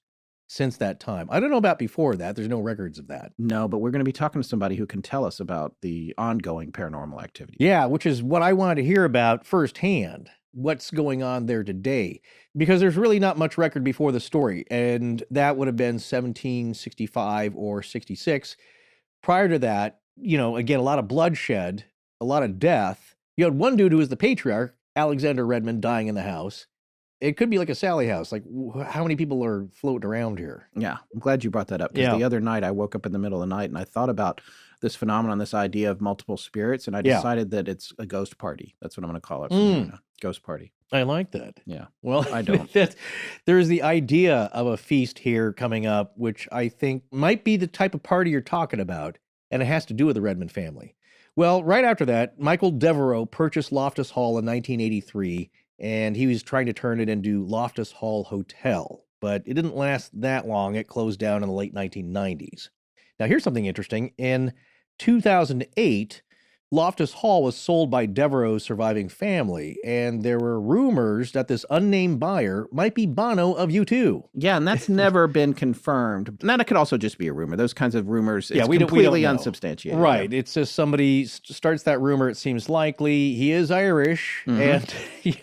since that time. I don't know about before that. There's no records of that. No, but we're going to be talking to somebody who can tell us about the ongoing paranormal activity. Yeah, which is what I wanted to hear about firsthand. What's going on there today? Because there's really not much record before the story, and that would have been 1765 or 66. Prior to that, again, a lot of bloodshed, a lot of death. You had one dude who was the patriarch, Alexander Redmond, dying in the house. It could be like a Sally house. Like, how many people are floating around here? Yeah, I'm glad you brought that up, because the other night I woke up in the middle of the night and I thought about this phenomenon, this idea of multiple spirits, and I decided that it's a ghost party. That's what I'm going to call it. From now on. Ghost party. I like that. Yeah. Well, I don't. There's the idea of a feast here coming up, which I think might be the type of party you're talking about, and it has to do with the Redmond family. Well, right after that, Michael Devereux purchased Loftus Hall in 1983, and he was trying to turn it into Loftus Hall Hotel, but it didn't last that long. It closed down in the late 1990s. Now, here's something interesting. In 2008, Loftus Hall was sold by Devereux's surviving family, and there were rumors that this unnamed buyer might be Bono of U2. Yeah, and that's never been confirmed. And that could also just be a rumor. Those kinds of rumors, it's we completely don't know. unsubstantiated. Right. It's just somebody starts that rumor. It seems likely. He is Irish, and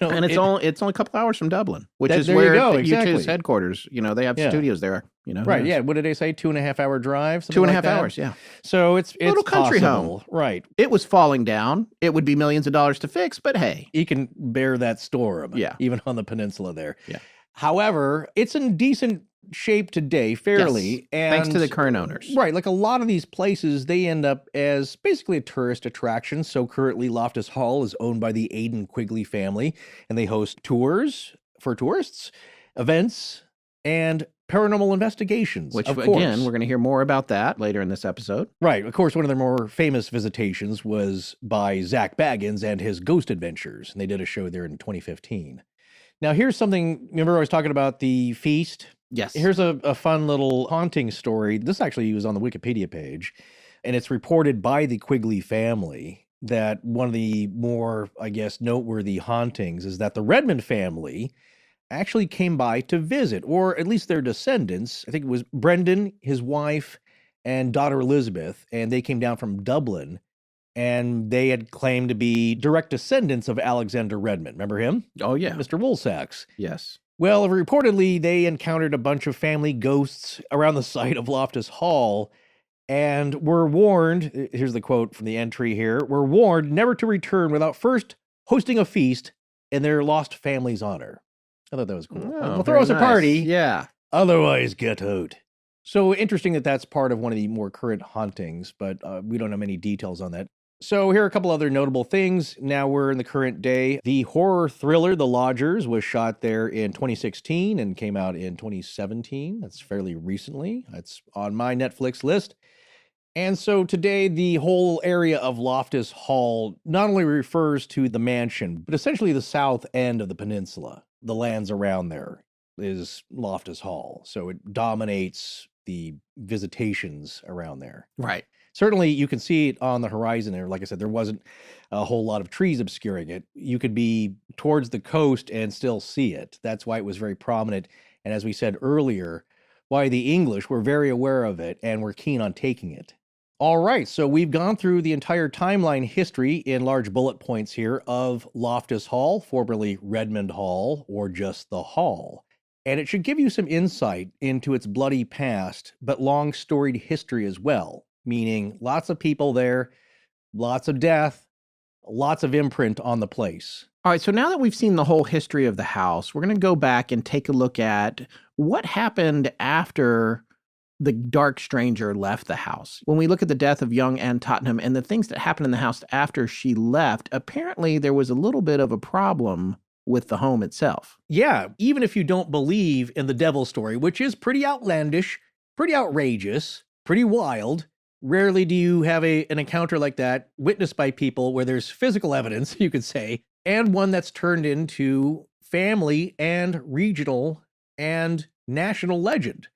And it's only a couple hours from Dublin, which is there you where go, U2's exactly. headquarters. They have studios there. Right. Yeah. What did they say? 2.5 hour drive? 2.5 hours. Yeah. So it's little country possible. home. Right. It was falling down. It would be millions of dollars to fix, but hey. He can bear that storm. Yeah. Even on the peninsula there. Yeah. However, it's in decent shape today, fairly. Yes, And thanks to the current owners. Right. Like a lot of these places, they end up as basically a tourist attraction. So currently, Loftus Hall is owned by the Aidan Quigley family, and they host tours for tourists, events, and paranormal investigations. Which, of again, course. we're going to hear more about that later in this episode. Right. Of course, one of their more famous visitations was by Zach Baggins and his Ghost Adventures, and they did a show there in 2015. Now, here's something, remember I was talking about the feast? Yes. Here's a fun little haunting story. This actually was on the Wikipedia page, and it's reported by the Quigley family that one of the more, I guess, noteworthy hauntings is that the Redmond family actually came by to visit, or at least their descendants. I think it was Brendan, his wife, and daughter Elizabeth, and they came down from Dublin, and they had claimed to be direct descendants of Alexander Redmond. Remember him? Oh, yeah. Mr. Woolsacks. Yes. Well, reportedly, they encountered a bunch of family ghosts around the site of Loftus Hall and were warned, here's the quote from the entry here, were warned never to return without first hosting a feast in their lost family's honor. I thought that was cool. Oh, Well, throw us a nice. party. Yeah. Otherwise, get out. So interesting that that's part of one of the more current hauntings, but we don't have many details on that. So here are a couple other notable things. Now we're in the current day. The horror thriller The Lodgers was shot there in 2016 and came out in 2017. That's fairly recently. That's on my Netflix list. And so today, the whole area of Loftus Hall not only refers to the mansion, but essentially the south end of the peninsula. The lands around there is Loftus Hall. So it dominates the visitations around there. Right. Certainly, you can see it on the horizon there. Like I said, there wasn't a whole lot of trees obscuring it. You could be towards the coast and still see it. That's why it was very prominent. And as we said earlier, why the English were very aware of it and were keen on taking it. All right, so we've gone through the entire timeline history in large bullet points here of Loftus Hall, formerly Redmond Hall, or just the Hall. And it should give you some insight into its bloody past, but long storied history as well, meaning lots of people there, lots of death, lots of imprint on the place. All right, so now that we've seen the whole history of the house, we're going to go back and take a look at what happened after the Dark Stranger left the house. When we look at the death of young Anne Tottenham and the things that happened in the house after she left, apparently there was a little bit of a problem with the home itself. Yeah, even if you don't believe in the devil story, which is pretty outlandish, pretty outrageous, pretty wild, rarely do you have an encounter like that witnessed by people where there's physical evidence, you could say, and one that's turned into family and regional and national legend.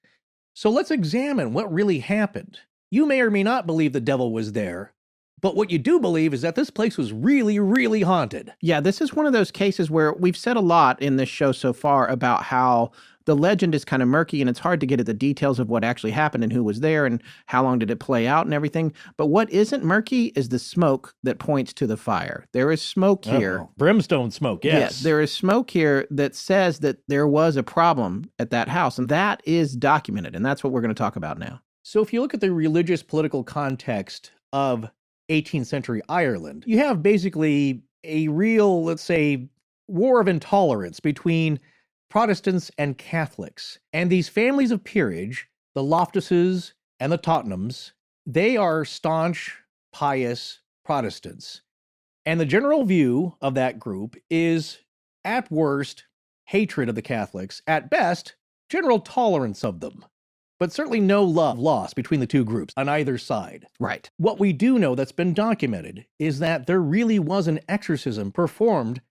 So let's examine what really happened. You may or may not believe the devil was there, but what you do believe is that this place was really, really haunted. Yeah, this is one of those cases where we've said a lot in this show so far about how the legend is kind of murky and it's hard to get at the details of what actually happened and who was there and how long did it play out and everything. But what isn't murky is the smoke that points to the fire. There is smoke here. Uh-oh. Brimstone smoke, yes. There is smoke here that says that there was a problem at that house, and that is documented, and that's what we're going to talk about now. So if you look at the religious political context of 18th century Ireland, you have basically a real, let's say, war of intolerance between Protestants and Catholics. And these families of peerage, the Loftuses and the Tottenhams, they are staunch, pious Protestants. And the general view of that group is, at worst, hatred of the Catholics, at best, general tolerance of them. But certainly no love lost between the two groups on either side. Right. What we do know that's been documented is that there really was an exorcism performed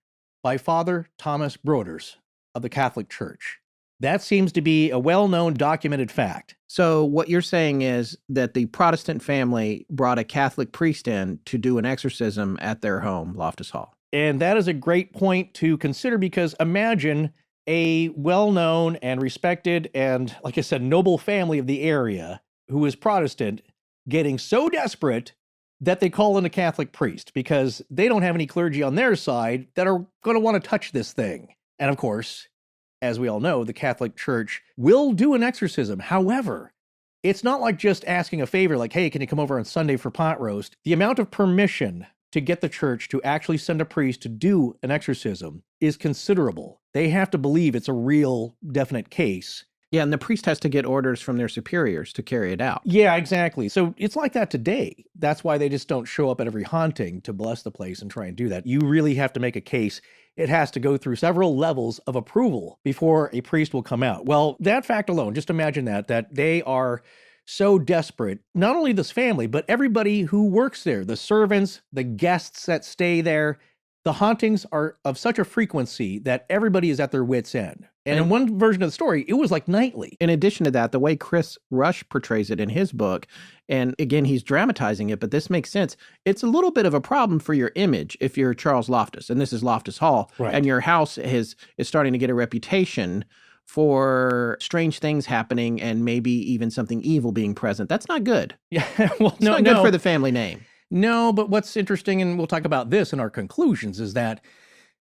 by Father Thomas Broders of the Catholic Church. That seems to be a well-known documented fact. So what you're saying is that the Protestant family brought a Catholic priest in to do an exorcism at their home, Loftus Hall. And that is a great point to consider because imagine a well-known and respected and, like I said, noble family of the area who is Protestant getting so desperate that they call in a Catholic priest because they don't have any clergy on their side that are going to want to touch this thing. And of course, as we all know, the Catholic Church will do an exorcism. However, it's not like just asking a favor like, hey, can you come over on Sunday for pot roast? The amount of permission to get the church to actually send a priest to do an exorcism is considerable. They have to believe it's a real, definite case. Yeah, and the priest has to get orders from their superiors to carry it out. Yeah, exactly. So it's like that today. That's why they just don't show up at every haunting to bless the place and try and do that. You really have to make a case. It has to go through several levels of approval before a priest will come out. Well, that fact alone, just imagine that they are so desperate, not only this family, but everybody who works there, the servants, the guests that stay there, the hauntings are of such a frequency that everybody is at their wits' end. And in one version of the story, it was like nightly. In addition to that, the way Chris Rush portrays it in his book, and again, he's dramatizing it, but this makes sense. It's a little bit of a problem for your image if you're Charles Loftus, and this is Loftus Hall, Right. and your house is starting to get a reputation for strange things happening and maybe even something evil being present. That's not good. Yeah, well, It's not good for the family name. No, but what's interesting, and we'll talk about this in our conclusions, is that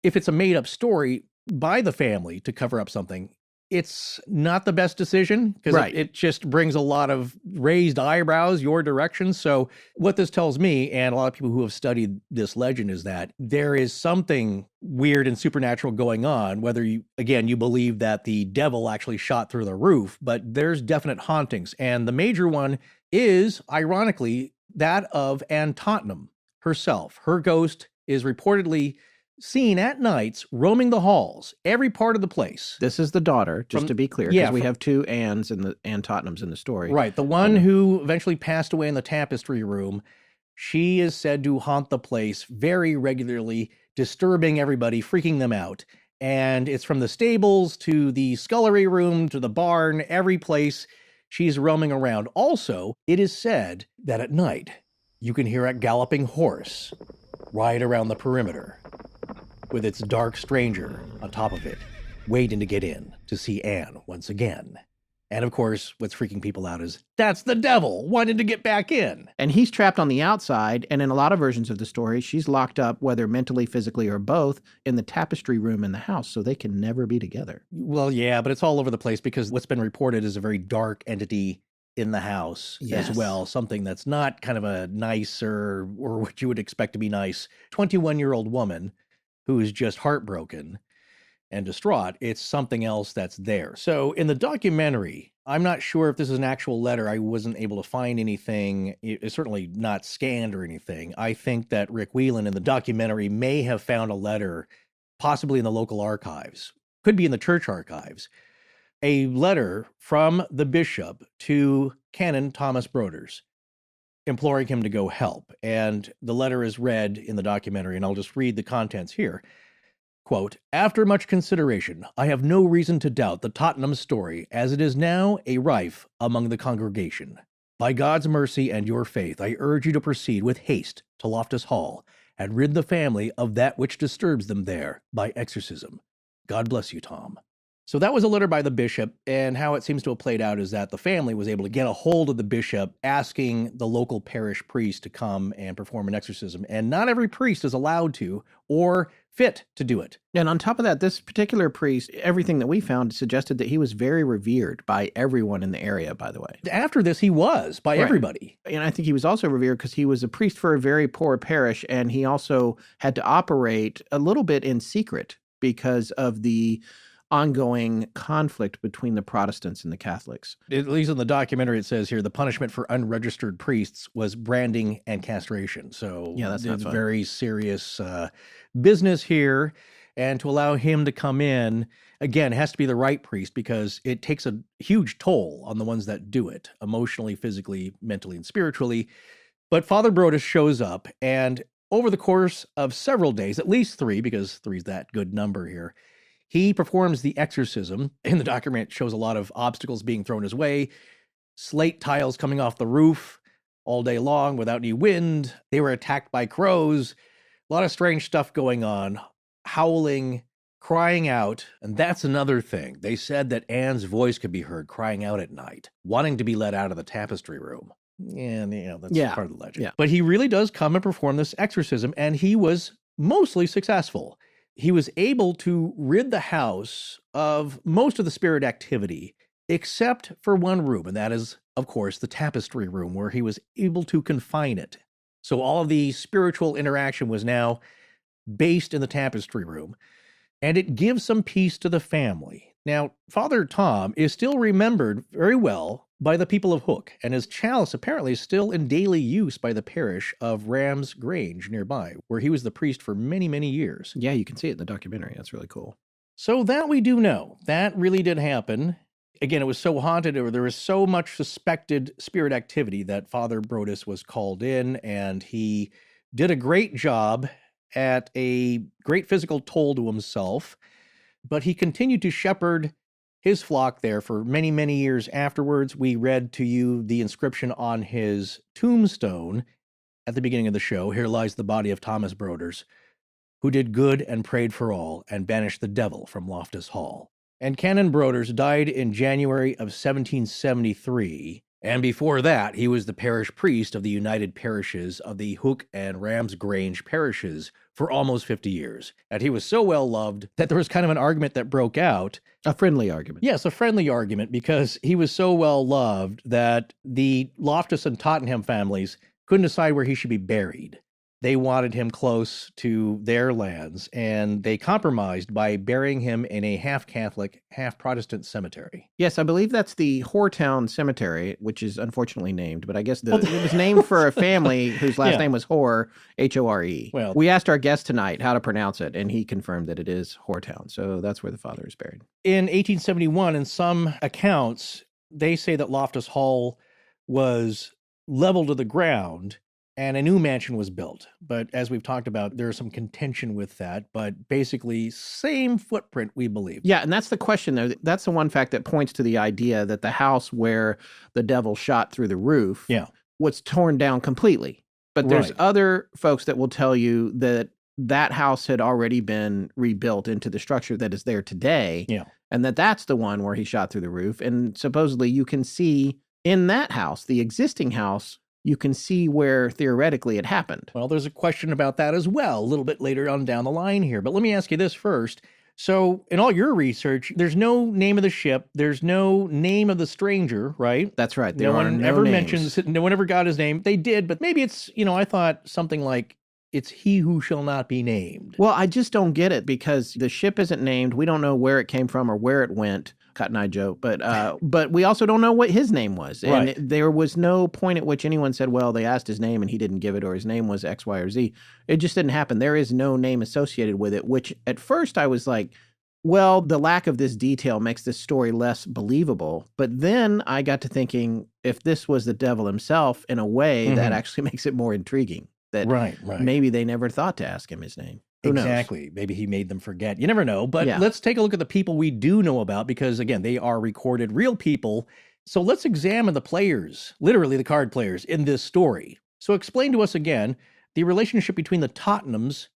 if it's a made-up story by the family to cover up something, it's not the best decision because Right. it just brings a lot of raised eyebrows your direction. So what this tells me, and a lot of people who have studied this legend, is that there is something weird and supernatural going on, whether you believe that the devil actually shot through the roof, but there's definite hauntings. And the major one is, ironically, that of Anne Tottenham herself. Her ghost is reportedly seen at nights roaming the halls, every part of the place. This is the daughter, just to be clear, because we have two Annes and the Anne Tottenhams in the story. Right. The one who eventually passed away in the tapestry room, she is said to haunt the place very regularly, disturbing everybody, freaking them out. And it's from the stables to the scullery room to the barn, every place she's roaming around. Also, it is said that at night you can hear a galloping horse ride around the perimeter with its dark stranger on top of it, waiting to get in to see Anne once again. And of course, what's freaking people out is, that's the devil wanting to get back in. And he's trapped on the outside, and in a lot of versions of the story, she's locked up, whether mentally, physically, or both, in the tapestry room in the house, so they can never be together. Well, yeah, but it's all over the place because what's been reported is a very dark entity in the house Yes. as well. Something that's not kind of a nice or what you would expect to be nice 21-year-old woman who is just heartbroken and distraught. It's something else that's there. So in the documentary, I'm not sure if this is an actual letter. I wasn't able to find anything. It's certainly not scanned or anything. I think that Rick Whelan in the documentary may have found a letter, possibly in the local archives, could be in the church archives, a letter from the bishop to Canon Thomas Broders, imploring him to go help. And the letter is read in the documentary, and I'll just read the contents here. Quote, "After much consideration, I have no reason to doubt the Tottenham story, as it is now a rife among the congregation. By God's mercy and your faith, I urge you to proceed with haste to Loftus Hall, and rid the family of that which disturbs them there by exorcism. God bless you, Tom." So that was a letter by the bishop, and how it seems to have played out is that the family was able to get a hold of the bishop, asking the local parish priest to come and perform an exorcism. And not every priest is allowed to or fit to do it. And on top of that, this particular priest, everything that we found suggested that he was very revered by everyone in the area, by the way. After this, he was by Right. everybody. And I think he was also revered because he was a priest for a very poor parish, and he also had to operate a little bit in secret because of the ongoing conflict between the Protestants and the Catholics. At least in the documentary, it says here, the punishment for unregistered priests was branding and castration. So Yeah, that's not it's fun. very serious business here. And to allow him to come in, again, it has to be the right priest because it takes a huge toll on the ones that do it, emotionally, physically, mentally, and spiritually. But Father Brodus shows up, and over the course of several days, at least 3, because 3 is that good number here, he performs the exorcism. In the document, it shows a lot of obstacles being thrown his way, slate tiles coming off the roof all day long without any wind. They were attacked by crows. A lot of strange stuff going on, howling, crying out. And that's another thing. They said that Anne's voice could be heard crying out at night, wanting to be let out of the tapestry room. And, that's part of the legend. Yeah. But he really does come and perform this exorcism, and he was mostly successful. He was able to rid the house of most of the spirit activity, except for one room, and that is, of course, the tapestry room, where he was able to confine it. So all of the spiritual interaction was now based in the tapestry room, and it gives some peace to the family. Now, Father Tom is still remembered very well by the people of Hook, and his chalice apparently is still in daily use by the parish of Rams Grange nearby, where he was the priest for many, many years. Yeah, you can see it in the documentary. That's really cool. So that we do know. That really did happen. Again, it was so haunted, or there was so much suspected spirit activity that Father Brodus was called in, and he did a great job at a great physical toll to himself, but he continued to shepherd his flock there for many, many years afterwards. We read to you the inscription on his tombstone at the beginning of the show. Here lies the body of Thomas Broders, who did good and prayed for all and banished the devil from Loftus Hall. And Canon Broders died in January of 1773, and before that, he was the parish priest of the United Parishes of the Hook and Ramsgrange parishes for almost 50 years. And he was so well loved that there was kind of an argument that broke out. A friendly argument. Yes, a friendly argument, because he was so well loved that the Loftus and Tottenham families couldn't decide where he should be buried. They wanted him close to their lands, and they compromised by burying him in a half-Catholic, half-Protestant cemetery. Yes, I believe that's the Whoretown Cemetery, which is unfortunately named, but I guess it was named for a family whose last name was Hore, H-O-R-E. Well, we asked our guest tonight how to pronounce it, and he confirmed that it is Whoretown, so that's where the father is buried. In 1871, in some accounts, they say that Loftus Hall was leveled to the ground and a new mansion was built. But as we've talked about, there's some contention with that, but basically same footprint, we believe. Yeah, and that's the question there. That's the one fact that points to the idea that the house where the devil shot through the roof was torn down completely. But there's other folks that will tell you that that house had already been rebuilt into the structure that is there today, and that's the one where he shot through the roof. And supposedly you can see in that house, the existing house, you can see where theoretically it happened. Well, there's a question about that as well, a little bit later on down the line here. But let me ask you this first. So in all your research, there's no name of the ship. There's no name of the stranger, right? That's right. No one ever mentions it. No one ever got his name. They did, but maybe it's, I thought something like, it's he who shall not be named. Well, I just don't get it because the ship isn't named. We don't know where it came from or where it went. Cotton Eye Joe, but we also don't know what his name was. And there was no point at which anyone said, well, they asked his name and he didn't give it, or his name was X, Y, or Z. It just didn't happen. There is no name associated with it, which at first I was like, well, the lack of this detail makes this story less believable. But then I got to thinking, if this was the devil himself, in a way, that actually makes it more intriguing. That maybe they never thought to ask him his name. Who exactly. knows? Maybe he made them forget. You never know. But let's take a look at the people we do know about, because, again, they are recorded real people. So let's examine the players, literally the card players, in this story. So explain to us again the relationship between the Tottenhams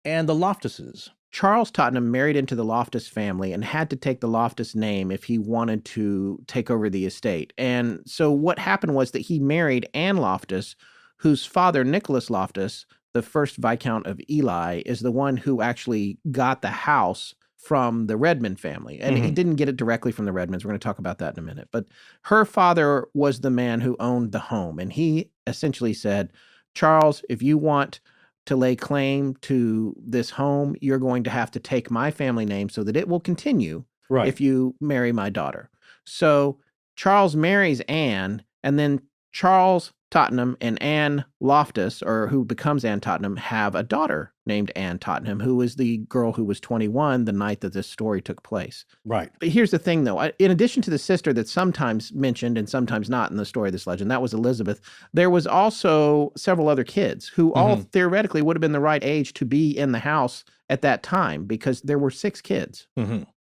and the Loftuses. Charles Tottenham married into the Loftus family and had to take the Loftus name if he wanted to take over the estate. And so what happened was that he married Anne Loftus, whose father, Nicholas Loftus, the first Viscount of Ely, is the one who actually got the house from the Redmond family. And he didn't get it directly from the Redmonds. We're going to talk about that in a minute. But her father was the man who owned the home. And he essentially said, Charles, if you want to lay claim to this home, you're going to have to take my family name so that it will continue if you marry my daughter. So Charles marries Anne, and then Charles Tottenham and Anne Loftus, or who becomes Anne Tottenham, have a daughter named Anne Tottenham, who is the girl who was 21 the night that this story took place. Right. But here's the thing, though. In addition to the sister that's sometimes mentioned and sometimes not in the story of this legend, that was Elizabeth, there was also several other kids who all theoretically would have been the right age to be in the house at that time, because there were 6 kids.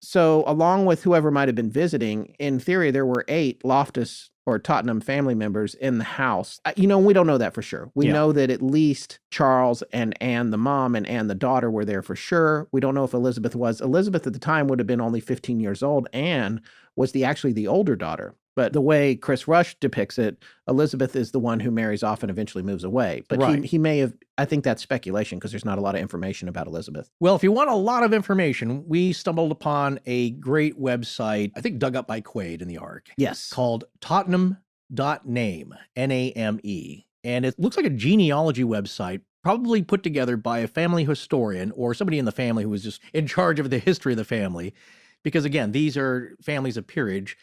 So along with whoever might have been visiting, in theory, there were 8 Loftus or Tottenham family members in the house. We don't know that for sure. We know that at least Charles and Anne, the mom, and Anne, the daughter, were there for sure. We don't know if Elizabeth was. Elizabeth at the time would have been only 15 years old. Anne was actually the older daughter. But the way Chris Rush depicts it, Elizabeth is the one who marries off and eventually moves away. But he may have, I think that's speculation because there's not a lot of information about Elizabeth. Well, if you want a lot of information, we stumbled upon a great website, I think dug up by Quaid in the Ark. Yes. Called Tottenham.name, N-A-M-E. And it looks like a genealogy website, probably put together by a family historian or somebody in the family who was just in charge of the history of the family. Because again, these are families of peerage,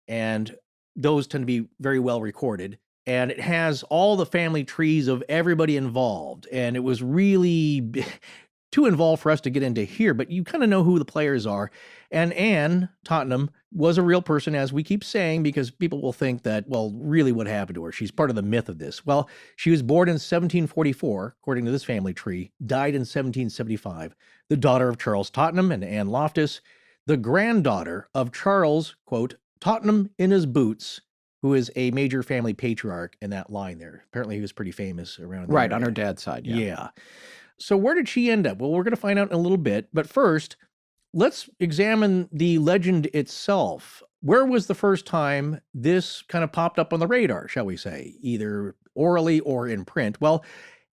and those tend to be very well recorded. And it has all the family trees of everybody involved. And it was really too involved for us to get into here, but you kind of know who the players are. And Anne Tottenham was a real person, as we keep saying, because people will think that, well, really what happened to her? She's part of the myth of this. Well, she was born in 1744, according to this family tree, died in 1775, the daughter of Charles Tottenham and Anne Loftus, the granddaughter of Charles, quote, Tottenham in his boots, who is a major family patriarch in that line there. Apparently he was pretty famous around there. Right, on her dad's side, Yeah. So where did she end up? Well, we're going to find out in a little bit. But first, let's examine the legend itself. Where was the first time this kind of popped up on the radar, shall we say, either orally or in print? Well,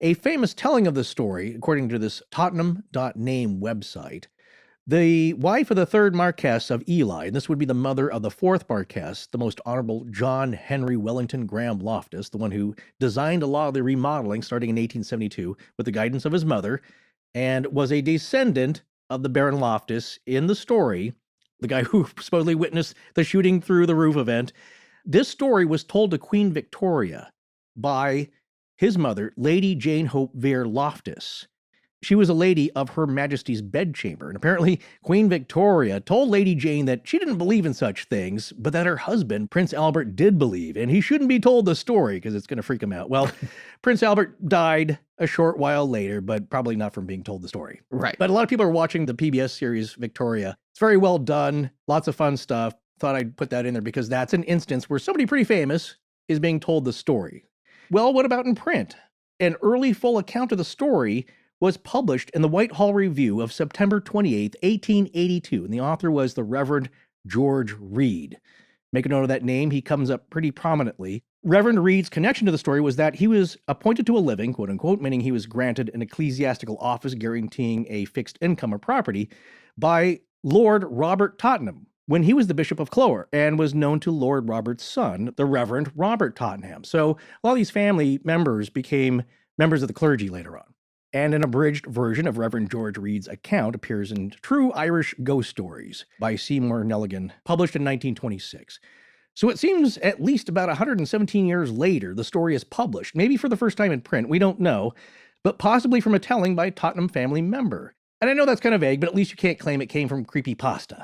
a famous telling of the story, according to this Tottenham.name website, the wife of the third Marquess of Ely, and this would be the mother of the fourth Marquess, the most honorable John Henry Wellington Graham Loftus, the one who designed a lot of the remodeling starting in 1872 with the guidance of his mother, and was a descendant of the Baron Loftus in the story, the guy who supposedly witnessed the shooting through the roof event. This story was told to Queen Victoria by his mother, Lady Jane Hope Vere Loftus. She was a lady of Her Majesty's bedchamber, and apparently Queen Victoria told Lady Jane that she didn't believe in such things, but that her husband, Prince Albert, did believe, and he shouldn't be told the story because it's going to freak him out. Well, Prince Albert died a short while later, but probably not from being told the story. Right. But a lot of people are watching the PBS series Victoria. It's very well done, lots of fun stuff. Thought I'd put that in there because that's an instance where somebody pretty famous is being told the story. Well, what about in print? An early full account of the story was published in the Whitehall Review of September 28, 1882, and the author was the Reverend George Reed. Make a note of that name. He comes up pretty prominently. Reverend Reed's connection to the story was that he was appointed to a living, quote unquote, meaning he was granted an ecclesiastical office guaranteeing a fixed income or property, by Lord Robert Tottenham when he was the Bishop of Clogher and was known to Lord Robert's son, the Reverend Robert Tottenham. So a lot of these family members became members of the clergy later on. And an abridged version of Reverend George Reed's account appears in True Irish Ghost Stories by Seymour Nelligan, published in 1926. So it seems at least about 117 years later, the story is published, maybe for the first time in print, we don't know, but possibly from a telling by a Tottenham family member. And I know that's kind of vague, but at least you can't claim it came from creepypasta.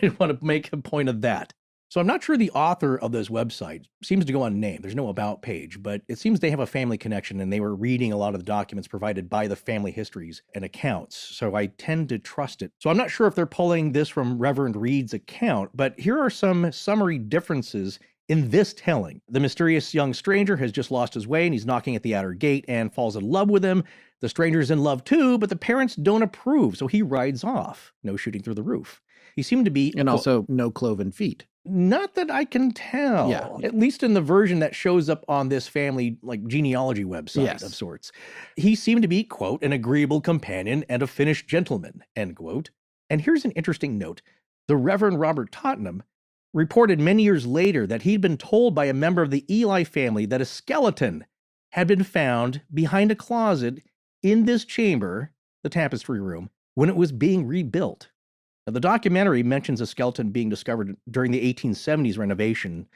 I want to make a point of that. So I'm not sure the author of this website seems to go unnamed. There's no about page, but it seems they have a family connection and they were reading a lot of the documents provided by the family histories and accounts. So I tend to trust it. So I'm not sure if they're pulling this from Reverend Reed's account, but here are some summary differences in this telling. The mysterious young stranger has just lost his way and he's knocking at the outer gate and falls in love with him. The stranger's in love too, but the parents don't approve, so he rides off. No shooting through the roof. He seemed to be... And also no cloven feet. Not that I can tell. Yeah. At least in the version that shows up on this family, genealogy website of sorts. He seemed to be, quote, an agreeable companion and a finished gentleman, end quote. And here's an interesting note. The Reverend Robert Tottenham reported many years later that he'd been told by a member of the Ely family that a skeleton had been found behind a closet in this chamber, the tapestry room, when it was being rebuilt. Now, the documentary mentions a skeleton being discovered during the 1870s renovation,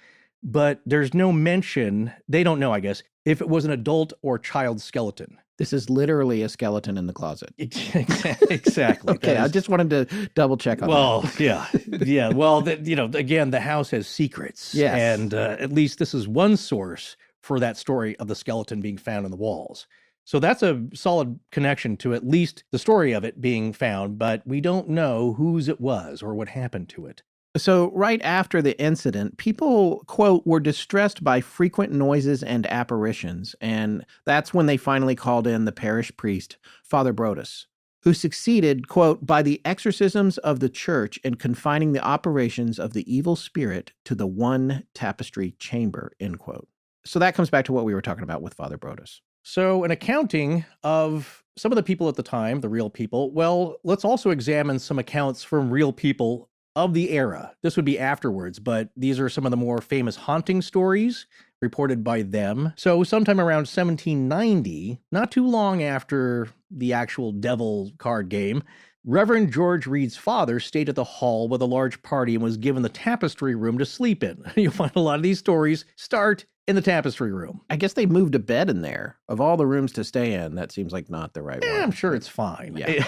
but there's no mention, they don't know, I guess, if it was an adult or child skeleton. This is literally a skeleton in the closet. Exactly. Okay, I just wanted to double check on that. Well, yeah. Well, again, the house has secrets. Yes. And at least this is one source for that story of the skeleton being found in the walls. So that's a solid connection to at least the story of it being found, but we don't know whose it was or what happened to it. So right after the incident, people, quote, were distressed by frequent noises and apparitions, and that's when they finally called in the parish priest, Father Brodus, who succeeded, quote, by the exorcisms of the church in confining the operations of the evil spirit to the one tapestry chamber, end quote. So that comes back to what we were talking about with Father Brodus. So an accounting of some of the people at the time, the real people, well, let's also examine some accounts from real people of the era. This would be afterwards, but these are some of the more famous haunting stories reported by them. So sometime around 1790, not too long after the actual devil card game, Reverend George Reed's father stayed at the hall with a large party and was given the tapestry room to sleep in. You'll find a lot of these stories start in the tapestry room. I guess they moved a bed in there. Of all the rooms to stay in, that seems like not the right one. I'm sure it's fine. Yeah.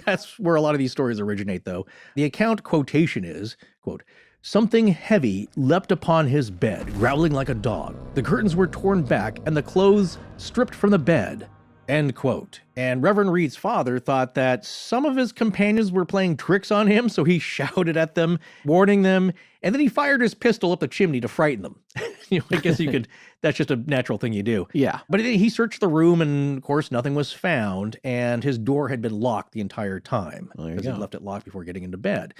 That's where a lot of these stories originate, though. The account quotation is, quote, "Something heavy leapt upon his bed, growling like a dog. The curtains were torn back and the clothes stripped from the bed." End quote. And Reverend Reed's father thought that some of his companions were playing tricks on him, so he shouted at them, warning them, and then he fired his pistol up the chimney to frighten them. I guess you could, that's just a natural thing you do. Yeah. But he searched the room, and of course, nothing was found, and his door had been locked the entire time Well, there you because go. he left it locked before getting into bed.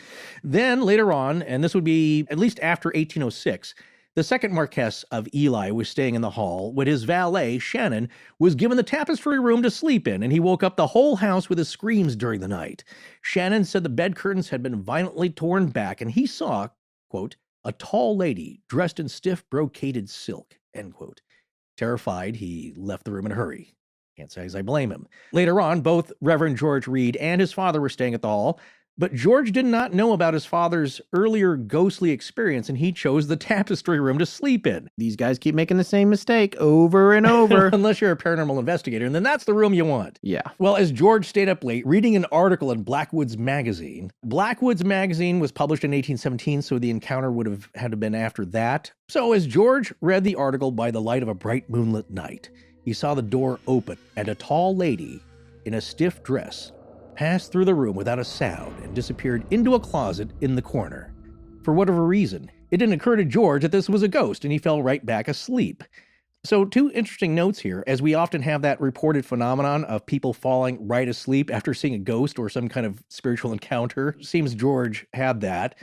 Then later on, and this would be at least after 1806, the second Marquess of Ely was staying in the hall when his valet, Shannon, was given the tapestry room to sleep in, and he woke up the whole house with his screams during the night. Shannon said the bed curtains had been violently torn back, and he saw, quote, "a tall lady dressed in stiff brocaded silk," end quote. Terrified, he left the room in a hurry. Can't say as I blame him. Later on, both Reverend George Reed and his father were staying at the hall, but George did not know about his father's earlier ghostly experience, and he chose the tapestry room to sleep in. These guys keep making the same mistake over and over. Unless you're a paranormal investigator, and then that's the room you want. Yeah. Well, as George stayed up late reading an article in Blackwood's Magazine was published in 1817, so the encounter would have had to have been after that. So as George read the article by the light of a bright moonlit night, he saw the door open and a tall lady in a stiff dress passed through the room without a sound and disappeared into a closet in the corner. For whatever reason, it didn't occur to George that this was a ghost, and he fell right back asleep. So 2 interesting notes here, as we often have that reported phenomenon of people falling right asleep after seeing a ghost or some kind of spiritual encounter. Seems George had that.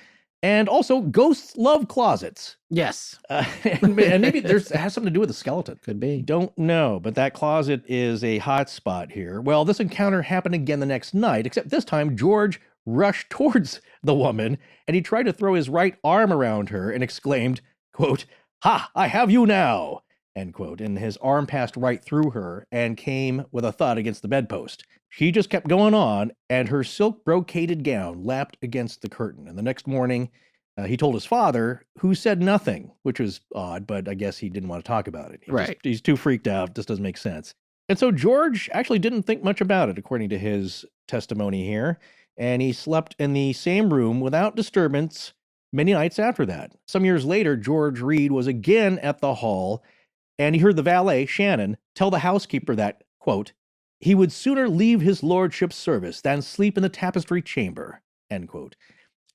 And also, ghosts love closets. Yes. And maybe it has something to do with the skeleton. Could be. Don't know, but that closet is a hot spot here. Well, this encounter happened again the next night, except this time George rushed towards the woman, and he tried to throw his right arm around her and exclaimed, quote, "Ha, I have you now," end quote. And his arm passed right through her and came with a thud against the bedpost. She just kept going on, and her silk brocaded gown lapped against the curtain. And the next morning, he told his father, who said nothing, which was odd, but I guess he didn't want to talk about it. He's too freaked out. This doesn't make sense. And so George actually didn't think much about it, according to his testimony here. And he slept in the same room without disturbance many nights after that. Some years later, George Reed was again at the hall, and he heard the valet, Shannon, tell the housekeeper that, quote, "he would sooner leave his lordship's service than sleep in the tapestry chamber," end quote.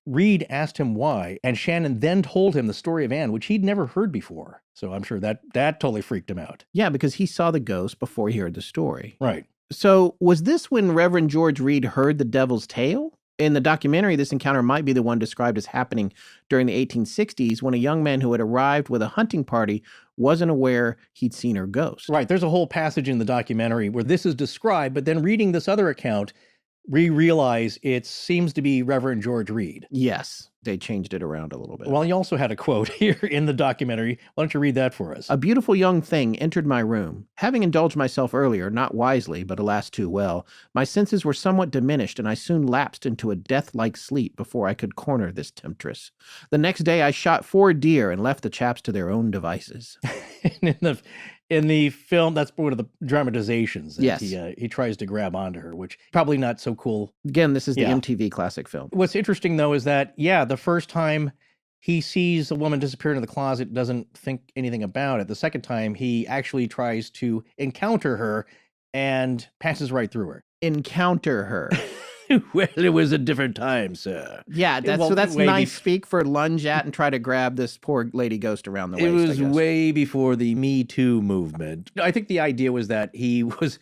Reed asked him why, and Shannon then told him the story of Anne, which he'd never heard before. So I'm sure that totally freaked him out. Yeah, because he saw the ghost before he heard the story. Right. So was this when Reverend George Reed heard the devil's tale? In the documentary, this encounter might be the one described as happening during the 1860s when a young man who had arrived with a hunting party wasn't aware he'd seen her ghost. Right. There's a whole passage in the documentary where this is described, but then reading this other account, we realize it seems to be Reverend George Reed. Yes, they changed it around a little bit. Well, you also had a quote here in the documentary. Why don't you read that for us? "A beautiful young thing entered my room. Having indulged myself earlier, not wisely, but alas too well, my senses were somewhat diminished, and I soon lapsed into a death-like sleep before I could corner this temptress. The next day I shot 4 deer and left the chaps to their own devices." In the film, that's one of the dramatizations. That Yes. He tries to grab onto her, which probably not so cool. Again, this is the Yeah. MTV classic film. What's interesting, though, is that, the first time he sees a woman disappear into the closet, doesn't think anything about it. The second time, he actually tries to encounter her and passes right through her. Encounter her. Well, it was a different time, sir. Yeah, Well, that's way nice speak for lunge at and try to grab this poor lady ghost around the waist. It was I guess. way before the Me Too movement. I think the idea was that he was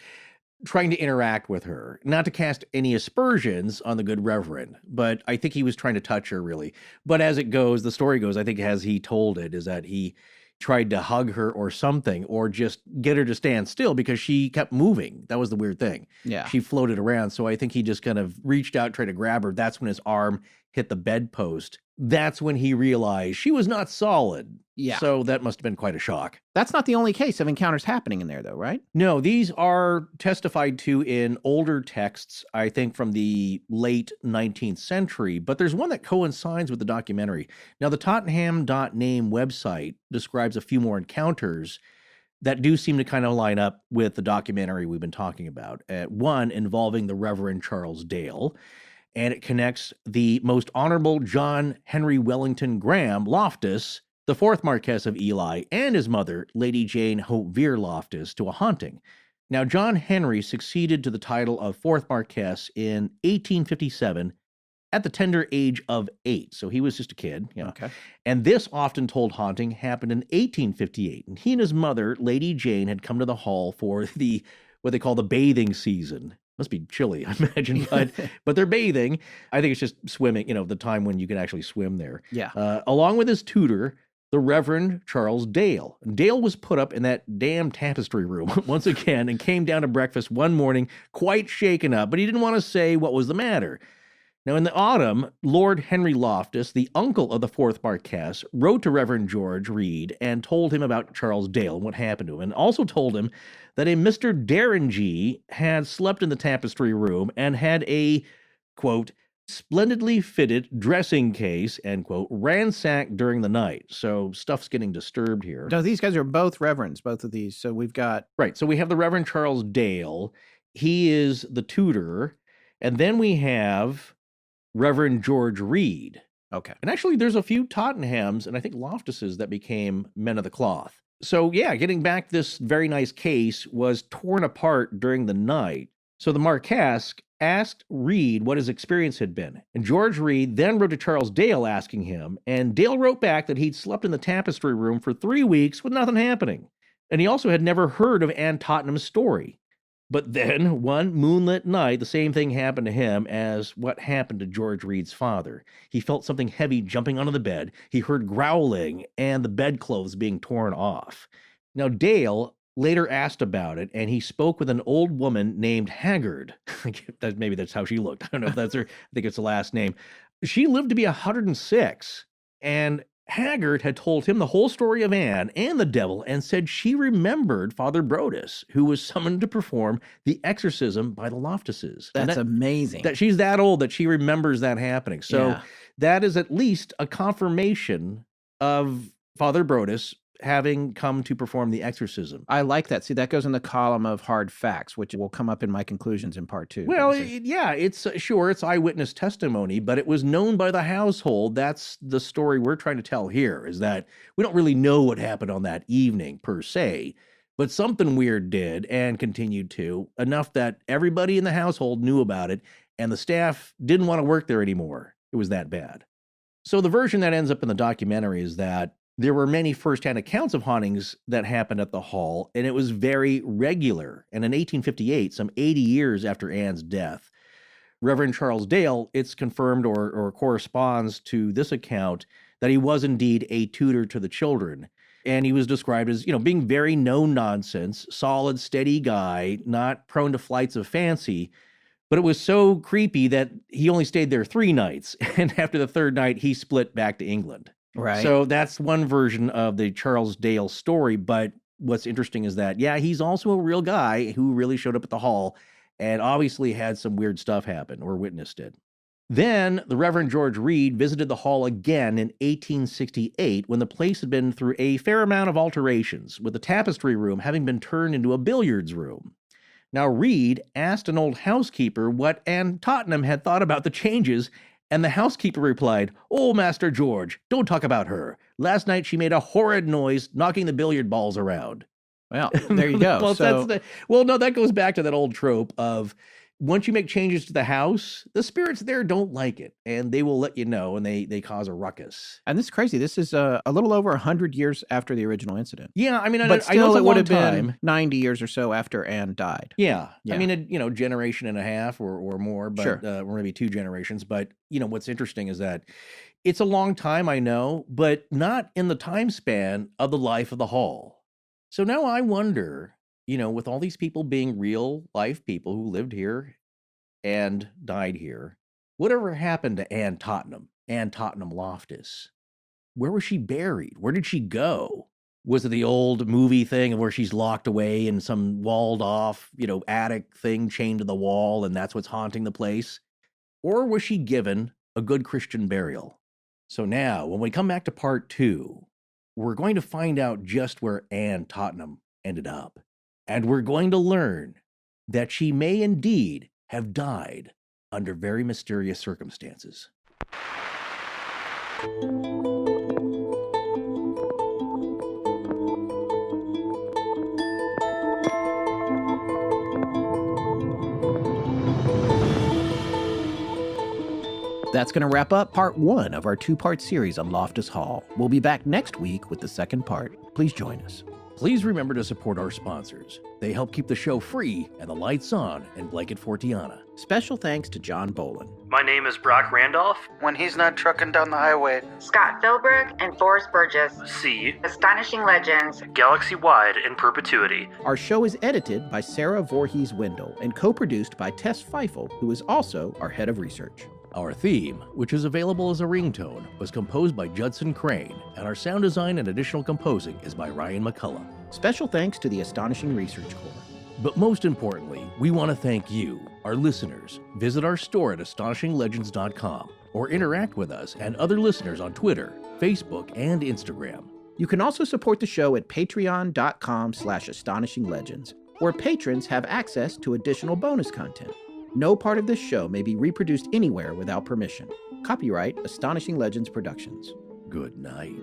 trying to interact with her, not to cast any aspersions on the good reverend, but I think he was trying to touch her, really. But as it goes, the story goes, I think as he told it, is that he tried to hug her or something, or just get her to stand still because she kept moving. That was the weird thing. Yeah. She floated around. So I think he just kind of reached out, tried to grab her. That's when his arm hit the bedpost, that's when he realized she was not solid. Yeah. So that must have been quite a shock. That's not the only case of encounters happening in there, though, right? No, these are testified to in older texts, I think from the late 19th century, but there's one that coincides with the documentary. Now, the Tottenham.name website describes a few more encounters that do seem to kind of line up with the documentary we've been talking about. One involving the Reverend Charles Dale, and it connects the most honorable John Henry Wellington Graham Loftus, the fourth Marquess of Ely, and his mother, Lady Jane Hope Vere Loftus, to a haunting. Now, John Henry succeeded to the title of fourth Marquess in 1857 at the tender age of 8. So he was just a kid. Okay. And this often told haunting happened in 1858. And he and his mother, Lady Jane, had come to the hall for what they call the bathing season. Must be chilly, I imagine, but they're bathing. I think it's just swimming, the time when you can actually swim there. Yeah. Along with his tutor, the Reverend Charles Dale. Dale was put up in that damn tapestry room once again and came down to breakfast one morning quite shaken up, but he didn't want to say what was the matter. Now, in the autumn, Lord Henry Loftus, the uncle of the fourth Marquess, wrote to Reverend George Reed and told him about Charles Dale and what happened to him, and also told him that a Mr. Derringy had slept in the tapestry room and had a, quote, splendidly fitted dressing case, end quote, ransacked during the night. So stuff's getting disturbed here. No, these guys are both reverends, both of these. So we've got... Right, so we have the Reverend Charles Dale. He is the tutor. And then we have Reverend George Reed. Okay. And actually, there's a few Tottenhams and I think Loftuses that became men of the cloth. So yeah, getting back, this very nice case was torn apart during the night. So the Marquess asked Reed what his experience had been. And George Reed then wrote to Charles Dale asking him, and Dale wrote back that he'd slept in the tapestry room for 3 weeks with nothing happening. And he also had never heard of Anne Tottenham's story. But then, one moonlit night, the same thing happened to him as what happened to George Reed's father. He felt something heavy jumping onto the bed. He heard growling and the bedclothes being torn off. Now, Dale later asked about it, and he spoke with an old woman named Haggard. Maybe that's how she looked. I don't know if that's her. I think it's the last name. She lived to be 106, and Haggard had told him the whole story of Anne and the devil and said she remembered Father Brodus, who was summoned to perform the exorcism by the Loftuses. That's amazing. That she's that old that she remembers that happening. So that is at least a confirmation of Father Brodus having come to perform the exorcism. I like that. See, that goes in the column of hard facts, which will come up in my conclusions in part 2. Well, it's it's eyewitness testimony, but it was known by the household. That's the story we're trying to tell here, is that we don't really know what happened on that evening per se, but something weird did and continued to, enough that everybody in the household knew about it, and the staff didn't want to work there anymore. It was that bad. So the version that ends up in the documentary is that there were many firsthand accounts of hauntings that happened at the hall, and it was very regular. And in 1858, some 80 years after Anne's death, Reverend Charles Dale, it's confirmed or corresponds to this account that he was indeed a tutor to the children. And he was described as, being very no-nonsense, solid, steady guy, not prone to flights of fancy. But it was so creepy that he only stayed there 3 nights. And after the 3rd night, he split back to England. Right. So that's one version of the Charles Dale story. But what's interesting is that, he's also a real guy who really showed up at the hall and obviously had some weird stuff happen, or witnessed it. Then the Reverend George Reed visited the hall again in 1868 when the place had been through a fair amount of alterations, with the tapestry room having been turned into a billiards room. Now, Reed asked an old housekeeper what Anne Tottenham had thought about the changes, and the housekeeper replied, "Oh, Master George, don't talk about her. Last night she made a horrid noise knocking the billiard balls around." Well, there you go. That goes back to that old trope of once you make changes to the house, the spirits there don't like it, and they will let you know, and they cause a ruckus. And this is crazy. This is a little over 100 years after the original incident. Yeah, I mean, but I know still, it's it would have time. been 90 years or so after Anne died. Yeah. I mean, a generation and a half or more, but Sure. Or maybe 2 generations. But what's interesting is that it's a long time, I know, but not in the time span of the life of the hall. So now I wonder, with all these people being real life people who lived here and died here, Whatever happened to Anne Tottenham Loftus? Where was she buried? Where did she go? Was it the old movie thing where she's locked away in some walled off, attic thing chained to the wall, and that's what's haunting the place? Or was she given a good Christian burial? So now, when we come back to part 2, we're going to find out just where Anne Tottenham ended up. And we're going to learn that she may indeed have died under very mysterious circumstances. That's going to wrap up part 1 of our 2-part series on Loftus Hall. We'll be back next week with the second part. Please join us. Please remember to support our sponsors. They help keep the show free and the lights on in Blanket Fortiana. Special thanks to John Bolin. My name is Brock Randolph. When he's not trucking down the highway. Scott Philbrook and Forrest Burgess. C. Astonishing Legends. Galaxy-wide in perpetuity. Our show is edited by Sarah Voorhees Wendell and co-produced by Tess Feifel, who is also our head of research. Our theme, which is available as a ringtone, was composed by Judson Crane, and our sound design and additional composing is by Ryan McCullough. Special thanks to the Astonishing Research Corps. But most importantly, we want to thank you, our listeners. Visit our store at astonishinglegends.com or interact with us and other listeners on Twitter, Facebook, and Instagram. You can also support the show at patreon.com/astonishinglegends, where patrons have access to additional bonus content. No part of this show may be reproduced anywhere without permission. Copyright Astonishing Legends Productions. Good night.